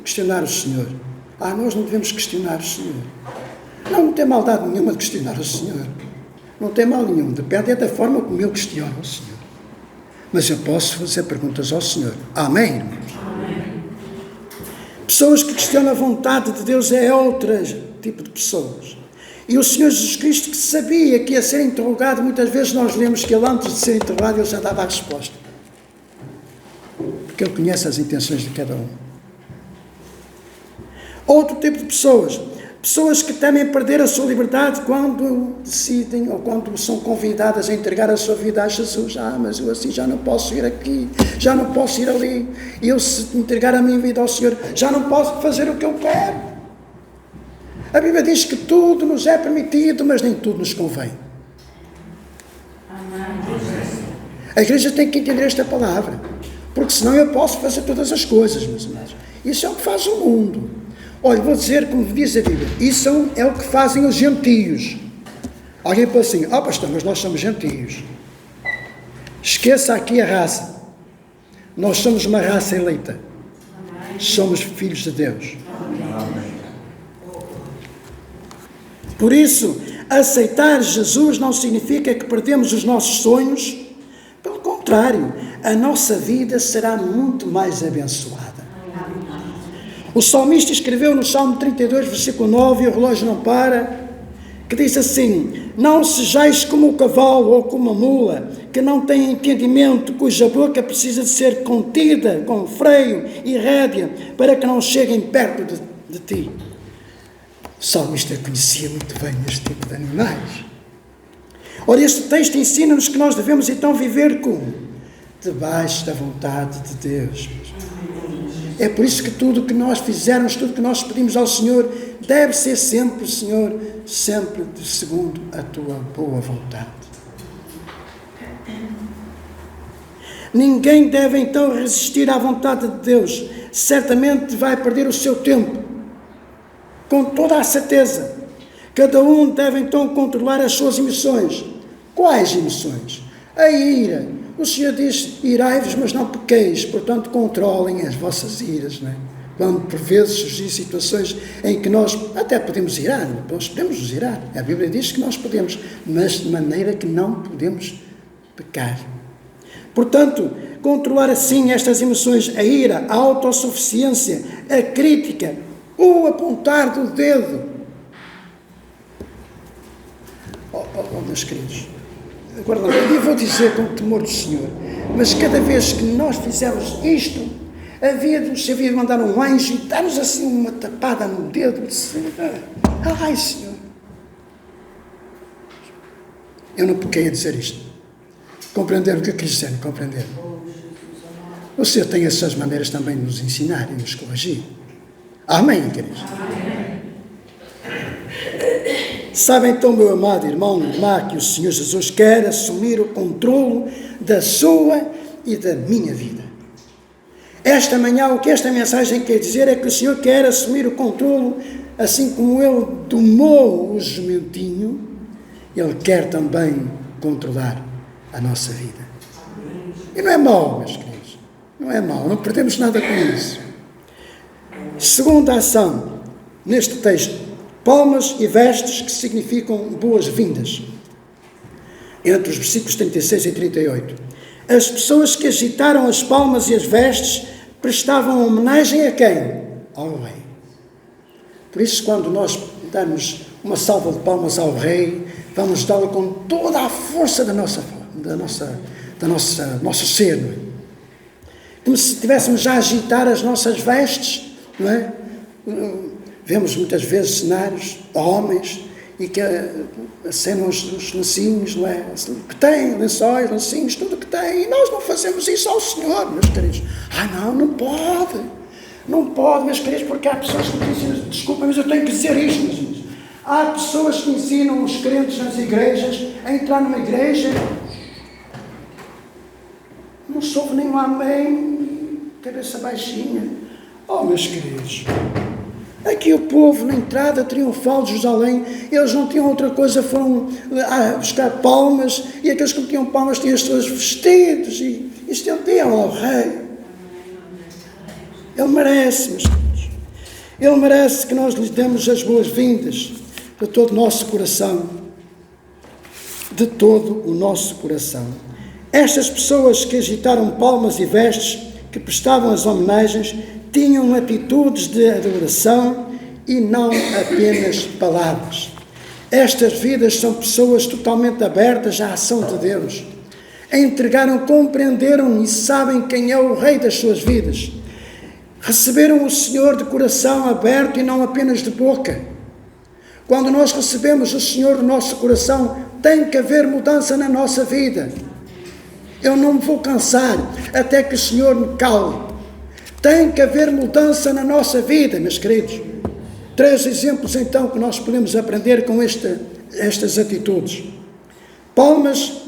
questionar o Senhor. Nós não devemos questionar o Senhor. Não tem maldade nenhuma de questionar o Senhor. Não tem mal nenhum. Depende da forma como eu questiono o Senhor. Mas eu posso fazer perguntas ao Senhor. Amém, irmãos? Amém. Pessoas que questionam a vontade de Deus é outro tipo de pessoas. E o Senhor Jesus Cristo, que sabia que ia ser interrogado, muitas vezes nós lemos que ele, antes de ser interrogado, ele já dava a resposta. Porque ele conhece as intenções de cada um. Outro tipo de pessoas. Pessoas que temem perder a sua liberdade quando decidem ou quando são convidadas a entregar a sua vida a Jesus. Mas eu assim já não posso ir aqui, já não posso ir ali. E eu, se entregar a minha vida ao Senhor, já não posso fazer o que eu quero. A Bíblia diz que tudo nos é permitido, mas nem tudo nos convém. A igreja tem que entender esta palavra, porque senão eu posso fazer todas as coisas, meus irmãos. Isso é o que faz o mundo. Olha, vou dizer como diz a Bíblia, isso é o que fazem os gentios. Alguém fala assim, pastor, mas nós somos gentios. Esqueça aqui a raça. Nós somos uma raça eleita. Somos filhos de Deus. Por isso, aceitar Jesus não significa que perdemos os nossos sonhos. Pelo contrário, a nossa vida será muito mais abençoada. O salmista escreveu no Salmo 32, versículo 9, e o relógio não para, que diz assim: não sejais como o cavalo ou como a mula, que não tem entendimento, cuja boca precisa de ser contida com freio e rédea, para que não cheguem perto de ti. O salmista conhecia muito bem este tipo de animais. Ora, este texto ensina-nos que nós devemos então viver como? Debaixo da vontade de Deus. É por isso que tudo que nós fizermos, tudo que nós pedimos ao Senhor, deve ser sempre, Senhor, sempre segundo a tua boa vontade. Ninguém deve então resistir à vontade de Deus. Certamente vai perder o seu tempo, com toda a certeza. Cada um deve então controlar as suas emoções. Quais emoções? A ira. O Senhor diz, irai-vos, mas não pequeis, portanto controlem as vossas iras, não é? Quando por vezes surgem situações em que nós até podemos irar, nós podemos nos irar, a Bíblia diz que nós podemos, mas de maneira que não podemos pecar. Portanto, controlar assim estas emoções, a ira, a autossuficiência, a crítica, o apontar do dedo. Meus queridos, agora eu vou dizer com o temor do Senhor, mas cada vez que nós fizermos isto, havia de mandar um anjo e dar-nos assim uma tapada no dedo e dizer, ai Senhor, eu não pequei a dizer isto. Compreenderam o que eu quis dizer? Compreenderam? O Senhor tem essas maneiras também de nos ensinar e nos corrigir. Amém, queridos? Amém. Sabe então, meu amado irmão e irmã, que o Senhor Jesus quer assumir o controle da sua e da minha vida. Esta manhã, o que esta mensagem quer dizer é que o Senhor quer assumir o controle, assim como Ele domou o jumentinho, Ele quer também controlar a nossa vida. E não é mau, meus queridos, não é mau, não perdemos nada com isso. Segunda ação, neste texto, palmas e vestes, que significam boas-vindas. Entre os versículos 36 e 38. As pessoas que agitaram as palmas e as vestes prestavam homenagem a quem? Ao rei. Por isso, quando nós damos uma salva de palmas ao rei, vamos dá-la com toda a força do nosso ser, não é? Como se estivéssemos já a agitar as nossas vestes, não é? Vemos muitas vezes cenários, homens, e que acenam os lencinhos, não é? Que têm lençóis, lencinhos, tudo que têm, e nós não fazemos isso ao Senhor, meus queridos. Não pode. Não pode, meus queridos, porque há pessoas que dizem, desculpa, mas eu tenho que dizer isto, meus queridos. Há pessoas que ensinam os crentes nas igrejas a entrar numa igreja, não soube nem um amém, cabeça baixinha. Meus queridos, aqui o povo, na entrada triunfal de Jerusalém, eles não tinham outra coisa, foram buscar palmas, e aqueles que tinham palmas tinham os seus vestidos, e estendiam ao rei. Ele merece, meus queridos. Ele merece que nós lhe demos as boas-vindas de todo o nosso coração. De todo o nosso coração. Estas pessoas que agitaram palmas e vestes, que prestavam as homenagens, tinham atitudes de adoração e não apenas palavras. Estas vidas são pessoas totalmente abertas à ação de Deus. Entregaram, compreenderam e sabem quem é o Rei das suas vidas. Receberam o Senhor de coração aberto e não apenas de boca. Quando nós recebemos o Senhor no nosso coração, tem que haver mudança na nossa vida. Eu não me vou cansar até que o Senhor me cale. Tem que haver mudança na nossa vida, meus queridos. 3 exemplos então que nós podemos aprender com estas atitudes. Palmas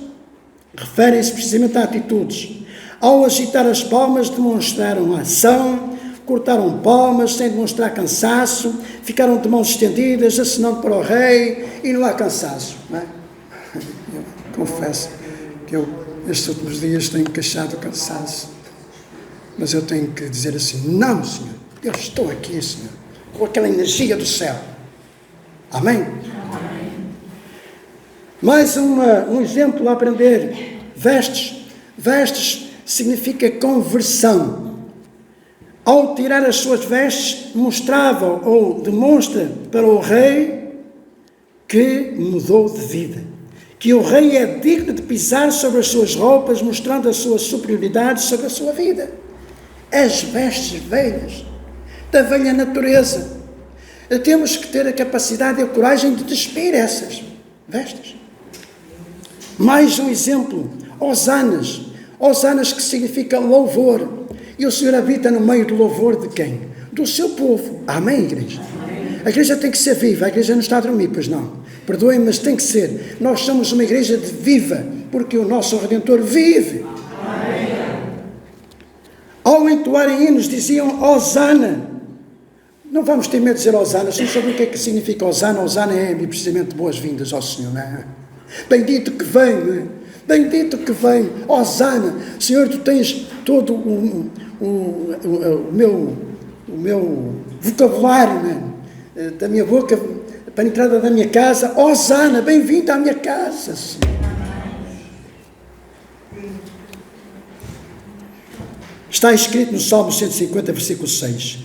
referem-se precisamente a atitudes. Ao agitar as palmas demonstraram ação, cortaram palmas sem demonstrar cansaço, ficaram de mãos estendidas, acenando para o rei, e não há cansaço. Não é? Eu confesso que estes últimos dias tenho queixado o cansaço, mas eu tenho que dizer assim: não, Senhor, eu estou aqui, Senhor, com aquela energia do céu. Amém? Amém. Mais um exemplo a aprender. Vestes significa conversão. Ao tirar as suas vestes, mostrava ou demonstra para o rei que mudou de vida, que o rei é digno de pisar sobre as suas roupas, mostrando a sua superioridade sobre a sua vida. As vestes velhas, da velha natureza. Temos que ter a capacidade e a coragem de despir essas vestes. Mais um exemplo, hosanas. Hosanas que significa louvor. E o Senhor habita no meio do louvor de quem? Do seu povo. Amém, igreja? Amém. A igreja tem que ser viva. A igreja não está a dormir, pois não. Perdoem, mas tem que ser. Nós somos uma igreja de viva, porque o nosso Redentor vive. Amém. Ao entoarem hinos, diziam Hosana. Não vamos ter medo de dizer Hosana. Vocês sabem o que é que significa Hosana? Hosana é precisamente boas-vindas ao Senhor, não é? Bendito que vem, não é? Bendito que vem, Hosana. Senhor, tu tens todo o meu vocabulário, né? Da minha boca para a entrada da minha casa. Hosana, bem-vindo à minha casa, Senhor. Está escrito no Salmo 150, versículo 6.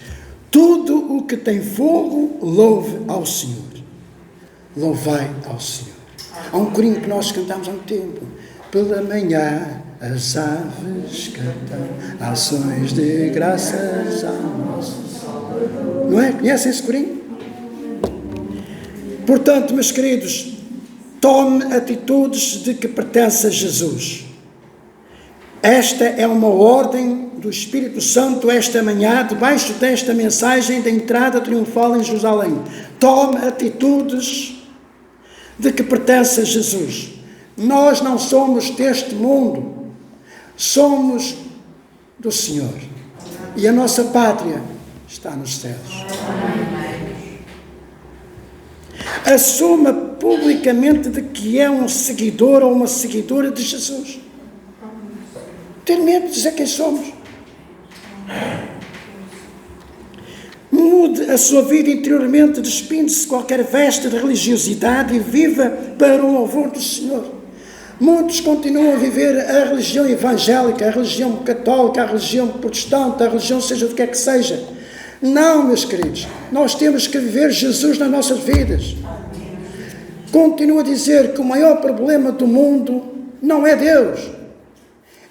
Tudo o que tem fogo, louve ao Senhor. Louvai ao Senhor. Há um corinho que nós cantamos há um tempo. Pela manhã as aves cantam ações de graças ao nosso Salvador. Não é? Conhecem esse corinho? Portanto, meus queridos, tome atitudes de que pertence a Jesus. Esta é uma ordem do Espírito Santo esta manhã, debaixo desta mensagem da entrada triunfal em Jerusalém. Tome atitudes de que pertence a Jesus. Nós não somos deste mundo, somos do Senhor. E a nossa pátria está nos céus. Assuma publicamente de que é um seguidor ou uma seguidora de Jesus. Ter medo de dizer quem somos. Mude a sua vida interiormente, despindo-se de qualquer veste de religiosidade e viva para o louvor do Senhor. Muitos continuam a viver a religião evangélica, a religião católica, a religião protestante, a religião seja do que é que seja. Não, meus queridos, nós temos que viver Jesus nas nossas vidas. Continuo a dizer que o maior problema do mundo não é Deus,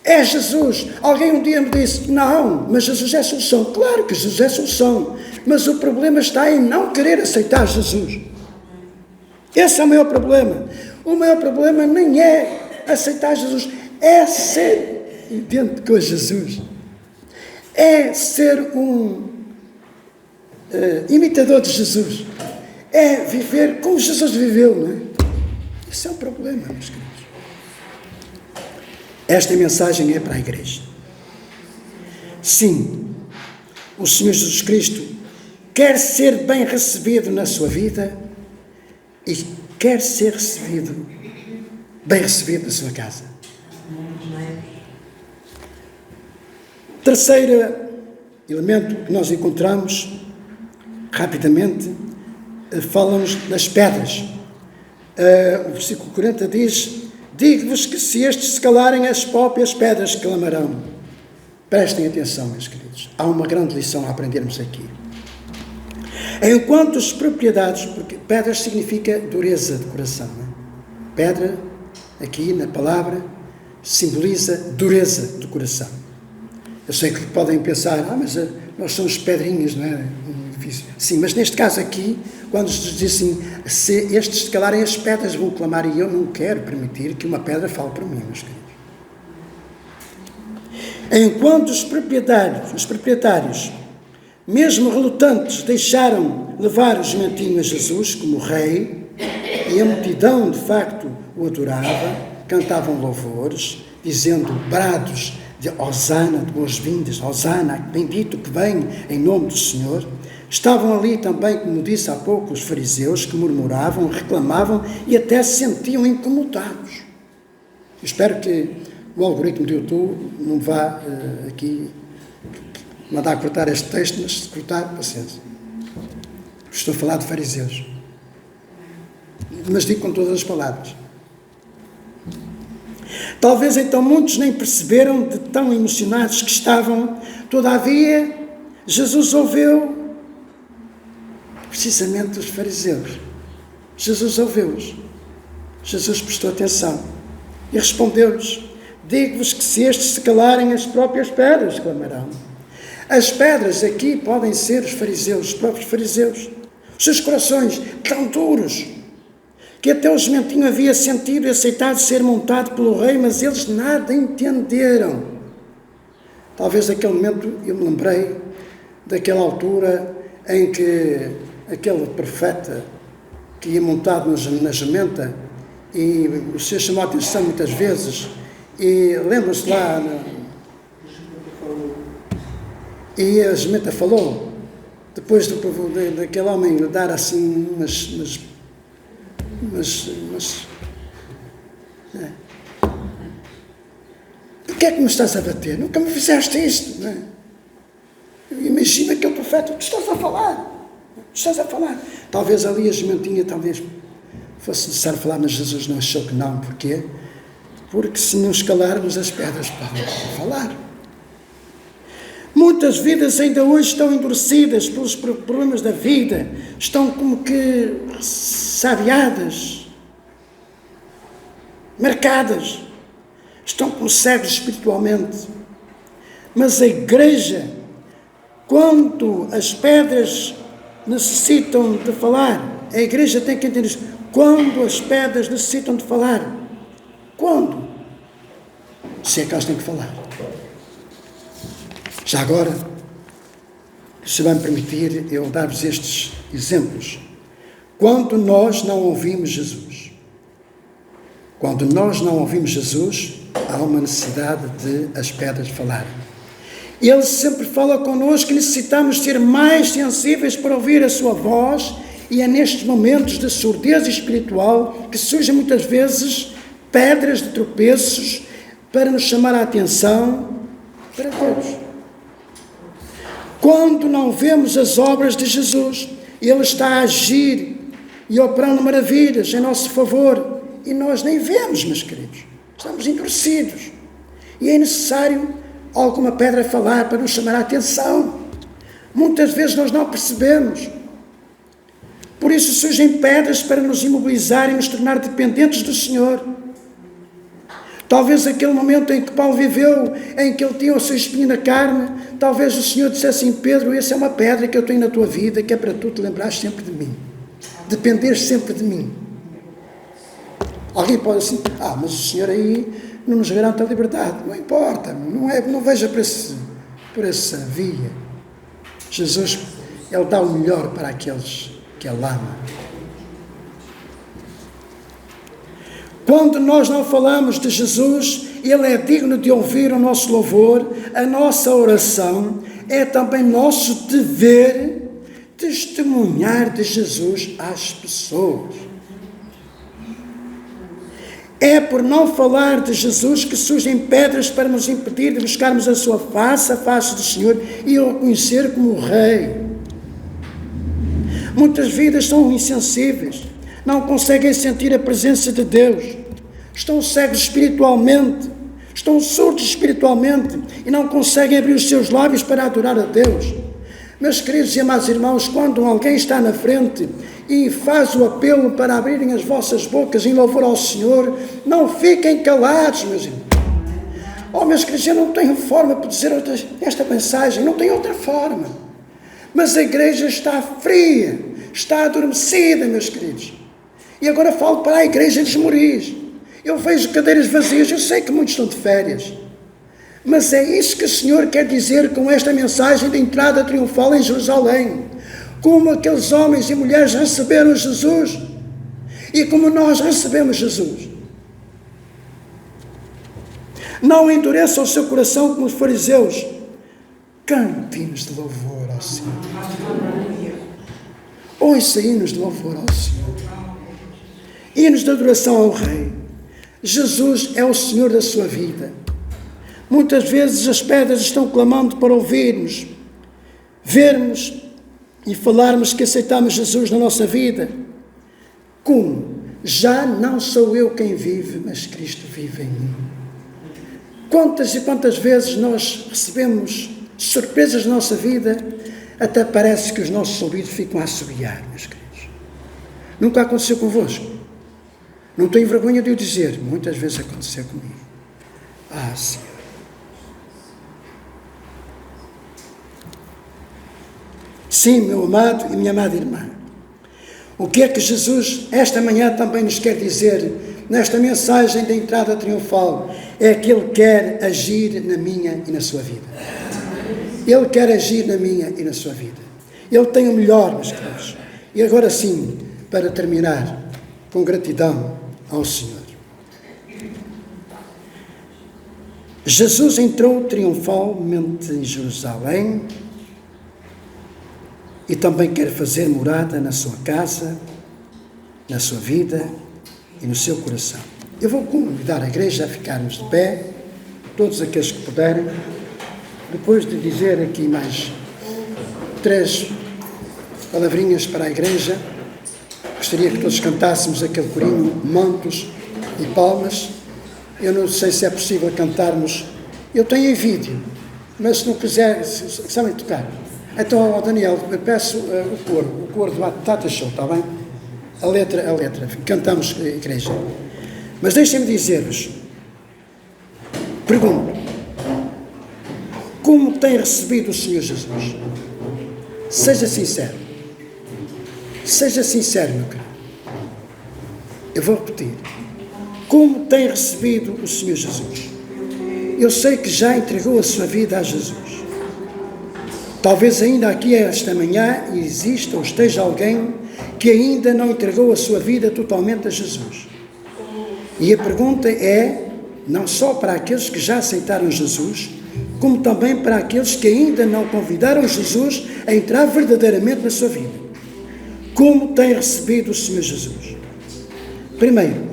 é Jesus. Alguém um dia me disse, não, mas Jesus é a solução. Claro que Jesus é a solução, mas o problema está em não querer aceitar Jesus. Esse é o maior problema. O maior problema nem é aceitar Jesus, é ser idêntico a Jesus. É ser um imitador de Jesus. É viver como Jesus viveu, não é? Esse é o problema, meus queridos. Esta mensagem é para a igreja. Sim, o Senhor Jesus Cristo quer ser bem recebido na sua vida e quer ser bem recebido na sua casa. Terceiro elemento que nós encontramos, rapidamente, fala-nos das pedras. O versículo 40 diz, digo-vos que se estes se calarem, as próprias pedras clamarão. Prestem atenção, meus queridos. Há uma grande lição a aprendermos aqui. Enquanto os propriedades, porque pedras significa dureza de coração, não é? Pedra, aqui na palavra, simboliza dureza do coração. Eu sei que podem pensar, mas nós somos pedrinhas, não é? Sim, mas neste caso aqui, quando Jesus diz assim, se estes se calarem, as pedras vão clamar, e eu não quero permitir que uma pedra fale por mim, meus queridos. Enquanto os proprietários, mesmo relutantes, deixaram levar o jumentinho a Jesus como rei, e a multidão de facto o adorava, cantavam louvores, dizendo brados de Hosana, de boas-vindas, Hosana, bendito que vem em nome do Senhor. Estavam ali também, como disse há pouco, os fariseus que murmuravam, reclamavam e até se sentiam incomodados. Espero que o algoritmo do YouTube não vá aqui mandar cortar este texto, mas se cortar, paciência. Estou a falar de fariseus. Mas digo com todas as palavras. Talvez então muitos nem perceberam de tão emocionados que estavam. Todavia, Jesus ouviu precisamente os fariseus. Jesus ouviu-os. Jesus prestou atenção e respondeu-lhes: digo-vos que se estes se calarem, as próprias pedras clamarão. As pedras aqui podem ser os fariseus, os próprios fariseus. Os seus corações tão duros, que até o jumentinho havia sentido e aceitado ser montado pelo rei, mas eles nada entenderam. Talvez naquele momento eu me lembrei daquela altura em que aquele profeta que ia montado na jumenta, e o Senhor chamou a atenção muitas vezes, e lembra-se lá, e a jumenta falou, depois daquele homem dar assim umas porquê é que me estás a bater? Nunca me fizeste isto, não é? Imagina aquele profeta, tu estás a falar. Talvez ali a jumentinha, talvez fosse necessário falar, mas Jesus não achou que não. Porquê? Porque se nos calarmos, as pedras podem falar. Muitas vidas ainda hoje estão endurecidas pelos problemas da vida, estão como que sabiadas, marcadas, estão como cegos espiritualmente. Mas a igreja, quando as pedras necessitam de falar, a igreja tem que entender isso. Quando as pedras necessitam de falar, quando? Se é que elas têm que falar. Já agora, se vai me permitir eu dar-vos estes exemplos. Quando nós não ouvimos Jesus, há uma necessidade de as pedras falarem. Ele sempre fala connosco que necessitamos ser mais sensíveis para ouvir a sua voz, e é nestes momentos de surdez espiritual que surgem muitas vezes pedras de tropeços para nos chamar a atenção para Deus. Quando não vemos as obras de Jesus, Ele está a agir e operando maravilhas em nosso favor, e nós nem vemos, meus queridos. Estamos endurecidos. E é necessário alguma pedra falar para nos chamar a atenção. Muitas vezes nós não percebemos. Por isso surgem pedras para nos imobilizar e nos tornar dependentes do Senhor. Talvez aquele momento em que Paulo viveu, em que ele tinha o seu espinho na carne, talvez o Senhor dissesse assim: Pedro, essa é uma pedra que eu tenho na tua vida, que é para tu te lembrares sempre de mim, dependeres sempre de mim. Alguém pode assim: mas o Senhor aí não nos garante a liberdade. Não importa, não veja por essa via. Jesus, Ele dá o melhor para aqueles que Ele ama. Quando nós não falamos de Jesus, Ele é digno de ouvir o nosso louvor, a nossa oração. É também nosso dever testemunhar de Jesus às pessoas. É por não falar de Jesus que surgem pedras para nos impedir de buscarmos a sua face, a face do Senhor, e o reconhecer como o Rei. Muitas vidas são insensíveis, não conseguem sentir a presença de Deus, estão cegos espiritualmente, estão surdos espiritualmente e não conseguem abrir os seus lábios para adorar a Deus. Meus queridos e amados irmãos, quando alguém está na frente e faz o apelo para abrirem as vossas bocas em louvor ao Senhor, não fiquem calados, meus irmãos. Oh, meus queridos, eu não tenho forma para dizer esta mensagem, não tenho outra forma. Mas a igreja está fria, está adormecida, meus queridos. E agora falo para a igreja de Esmoriz. Eu vejo cadeiras vazias, eu sei que muitos estão de férias. Mas é isso que o Senhor quer dizer com esta mensagem de entrada triunfal em Jerusalém. Como aqueles homens e mulheres receberam Jesus e como nós recebemos Jesus. Não endureça o seu coração como os fariseus. Cante hinos de louvor ao Senhor. Ouça hinos de louvor ao Senhor. Hinos de adoração ao Rei. Jesus é o Senhor da sua vida. Muitas vezes as pedras estão clamando para ouvirmos, vermos e falarmos que aceitamos Jesus na nossa vida. Como? Já não sou eu quem vive, mas Cristo vive em mim. Quantas e quantas vezes nós recebemos surpresas na nossa vida, até parece que os nossos ouvidos ficam a assobiar, meus queridos. Nunca aconteceu convosco? Não tenho vergonha de o dizer, muitas vezes aconteceu comigo. Ah, Senhor. Sim, meu amado e minha amada irmã. O que é que Jesus, esta manhã, também nos quer dizer, nesta mensagem da entrada triunfal? É que Ele quer agir na minha e na sua vida. Ele quer agir na minha e na sua vida. Ele tem o melhor, meus queridos. E agora sim, para terminar, com gratidão ao Senhor. Jesus entrou triunfalmente em Jerusalém e também quer fazer morada na sua casa, na sua vida e no seu coração. Eu vou convidar a igreja a ficarmos de pé, todos aqueles que puderem, depois de dizer aqui mais 3 palavrinhas para a igreja. Gostaria que todos cantássemos aquele corinho, mantos e palmas. Eu não sei se é possível cantarmos. Eu tenho em vídeo, mas se não quiser, se sabem tocar. Então, Daniel, eu peço o coro do Tata Show, está bem? A letra, cantamos, igreja. Mas deixem-me dizer-vos, pergunto, como tem recebido o Senhor Jesus? Seja sincero. Seja sincero, meu querido. Eu vou repetir. Como tem recebido o Senhor Jesus? Eu sei que já entregou a sua vida a Jesus. Talvez ainda aqui esta manhã exista ou esteja alguém que ainda não entregou a sua vida totalmente a Jesus. E a pergunta é, não só para aqueles que já aceitaram Jesus, como também para aqueles que ainda não convidaram Jesus a entrar verdadeiramente na sua vida. Como tem recebido o Senhor Jesus? Primeiro,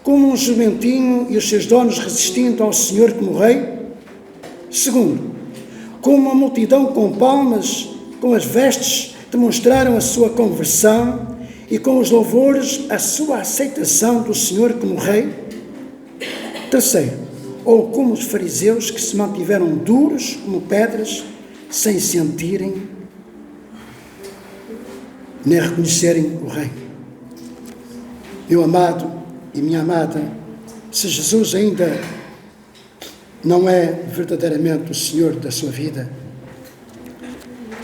como um jumentinho e os seus donos resistindo ao Senhor como Rei. Segundo, como uma multidão com palmas, com as vestes, demonstraram a sua conversão e com os louvores a sua aceitação do Senhor como Rei. Terceiro, ou como os fariseus que se mantiveram duros como pedras, sem sentirem nem reconhecerem o Rei. Meu amado e minha amada, se Jesus ainda não é verdadeiramente o Senhor da sua vida,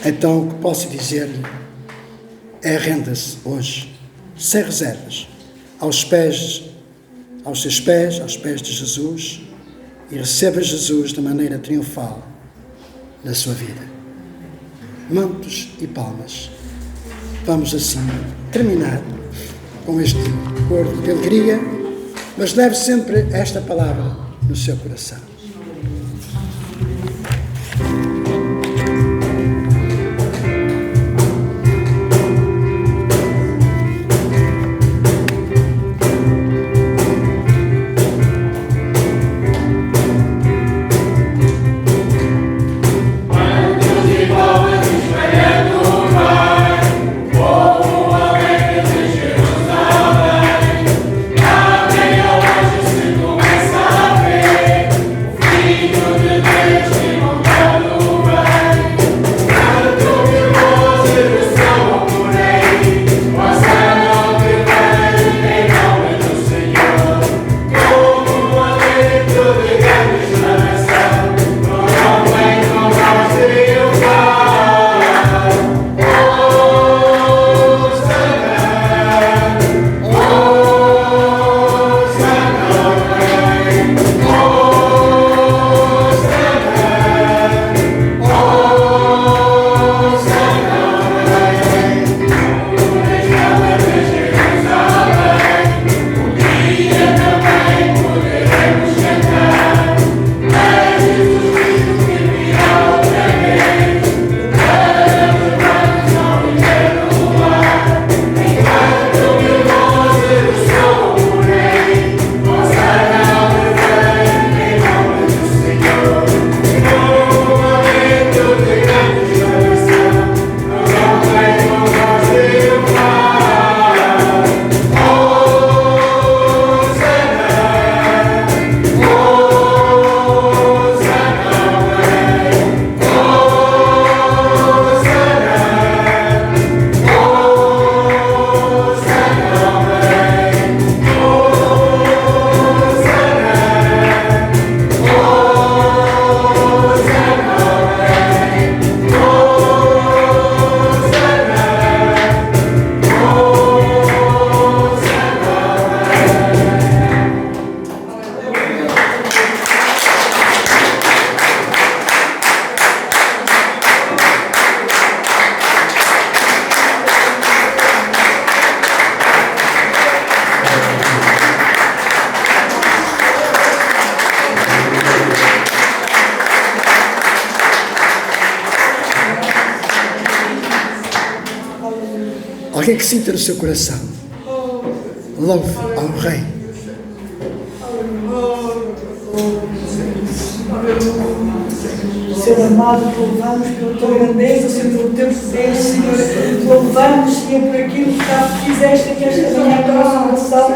então o que posso dizer-lhe é renda-se hoje, sem reservas, aos seus pés, aos pés de Jesus, e receba Jesus de maneira triunfal na sua vida. Mantos e palmas. Vamos assim terminar com este coro de alegria, mas leve sempre esta palavra no seu coração. Amém, hoje se começa a ver. que é que sinta no seu coração? Louve ao Rei. Senhor amado, louvamos pela tua grandeza, Senhor, pelo teu poder, Senhor. Louvamos, Senhor, por aquilo que já fizeste aqui esta manhã com a nossa oração.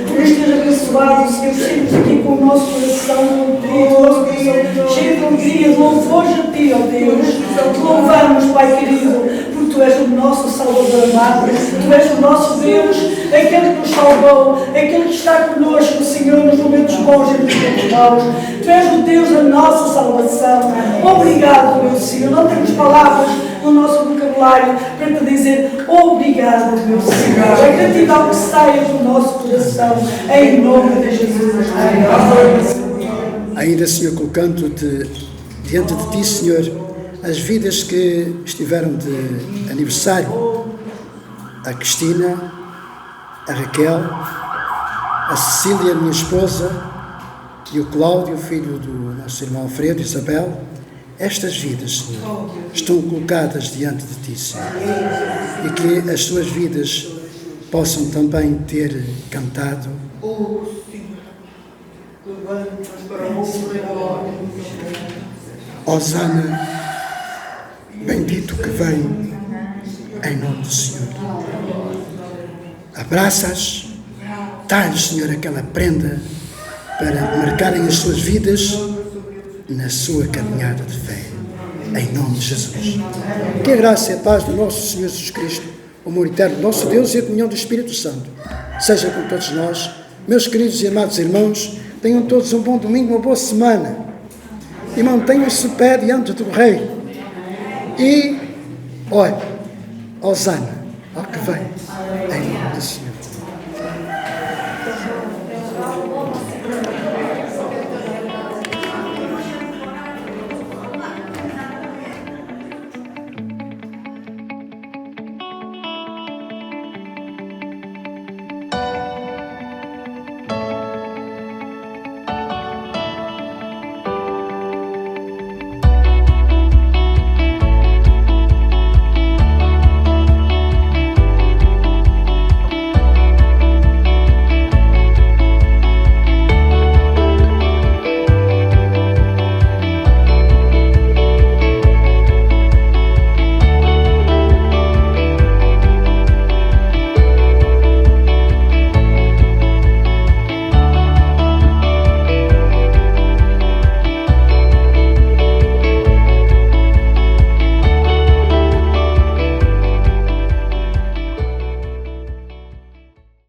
Por esteja abençoado, Senhor, sempre aqui com o nosso coração nutrido, o nosso coração cheio de alegria, de louvores a ti, ó Deus. Te louvamos, Pai querido, porque tu és o nosso Salvador amado, tu és o nosso Deus, aquele que nos salvou, aquele que está connosco, Senhor, nos momentos bons e nos momentos maus. Tu és o Deus da nossa salvação. Obrigado, meu Senhor. Não temos palavras no nosso vocabulário para te dizer obrigado, meu Senhor. A gratidão que saia do nosso coração, em nome de Jesus. Ainda, Senhor, colocando-te diante de ti, Senhor, as vidas que estiveram de aniversário, a Cristina, a Raquel, a Cecília, minha esposa, e o Cláudio, filho do nosso irmão Alfredo, Isabel. Estas vidas, Senhor, estão colocadas diante de ti, Senhor, e que as suas vidas possam também ter cantado Hosana, bendito que vem em nome do Senhor. Abraças, dá-lhes, Senhor, aquela prenda para marcarem as suas vidas na sua caminhada de fé, em nome de Jesus. Que a graça e a paz do nosso Senhor Jesus Cristo, o amor eterno do nosso Deus e a comunhão do Espírito Santo seja com todos nós. Meus queridos e amados irmãos, tenham todos um bom domingo, uma boa semana, e mantenham-se de pé diante do Rei. E, olha, Hosana.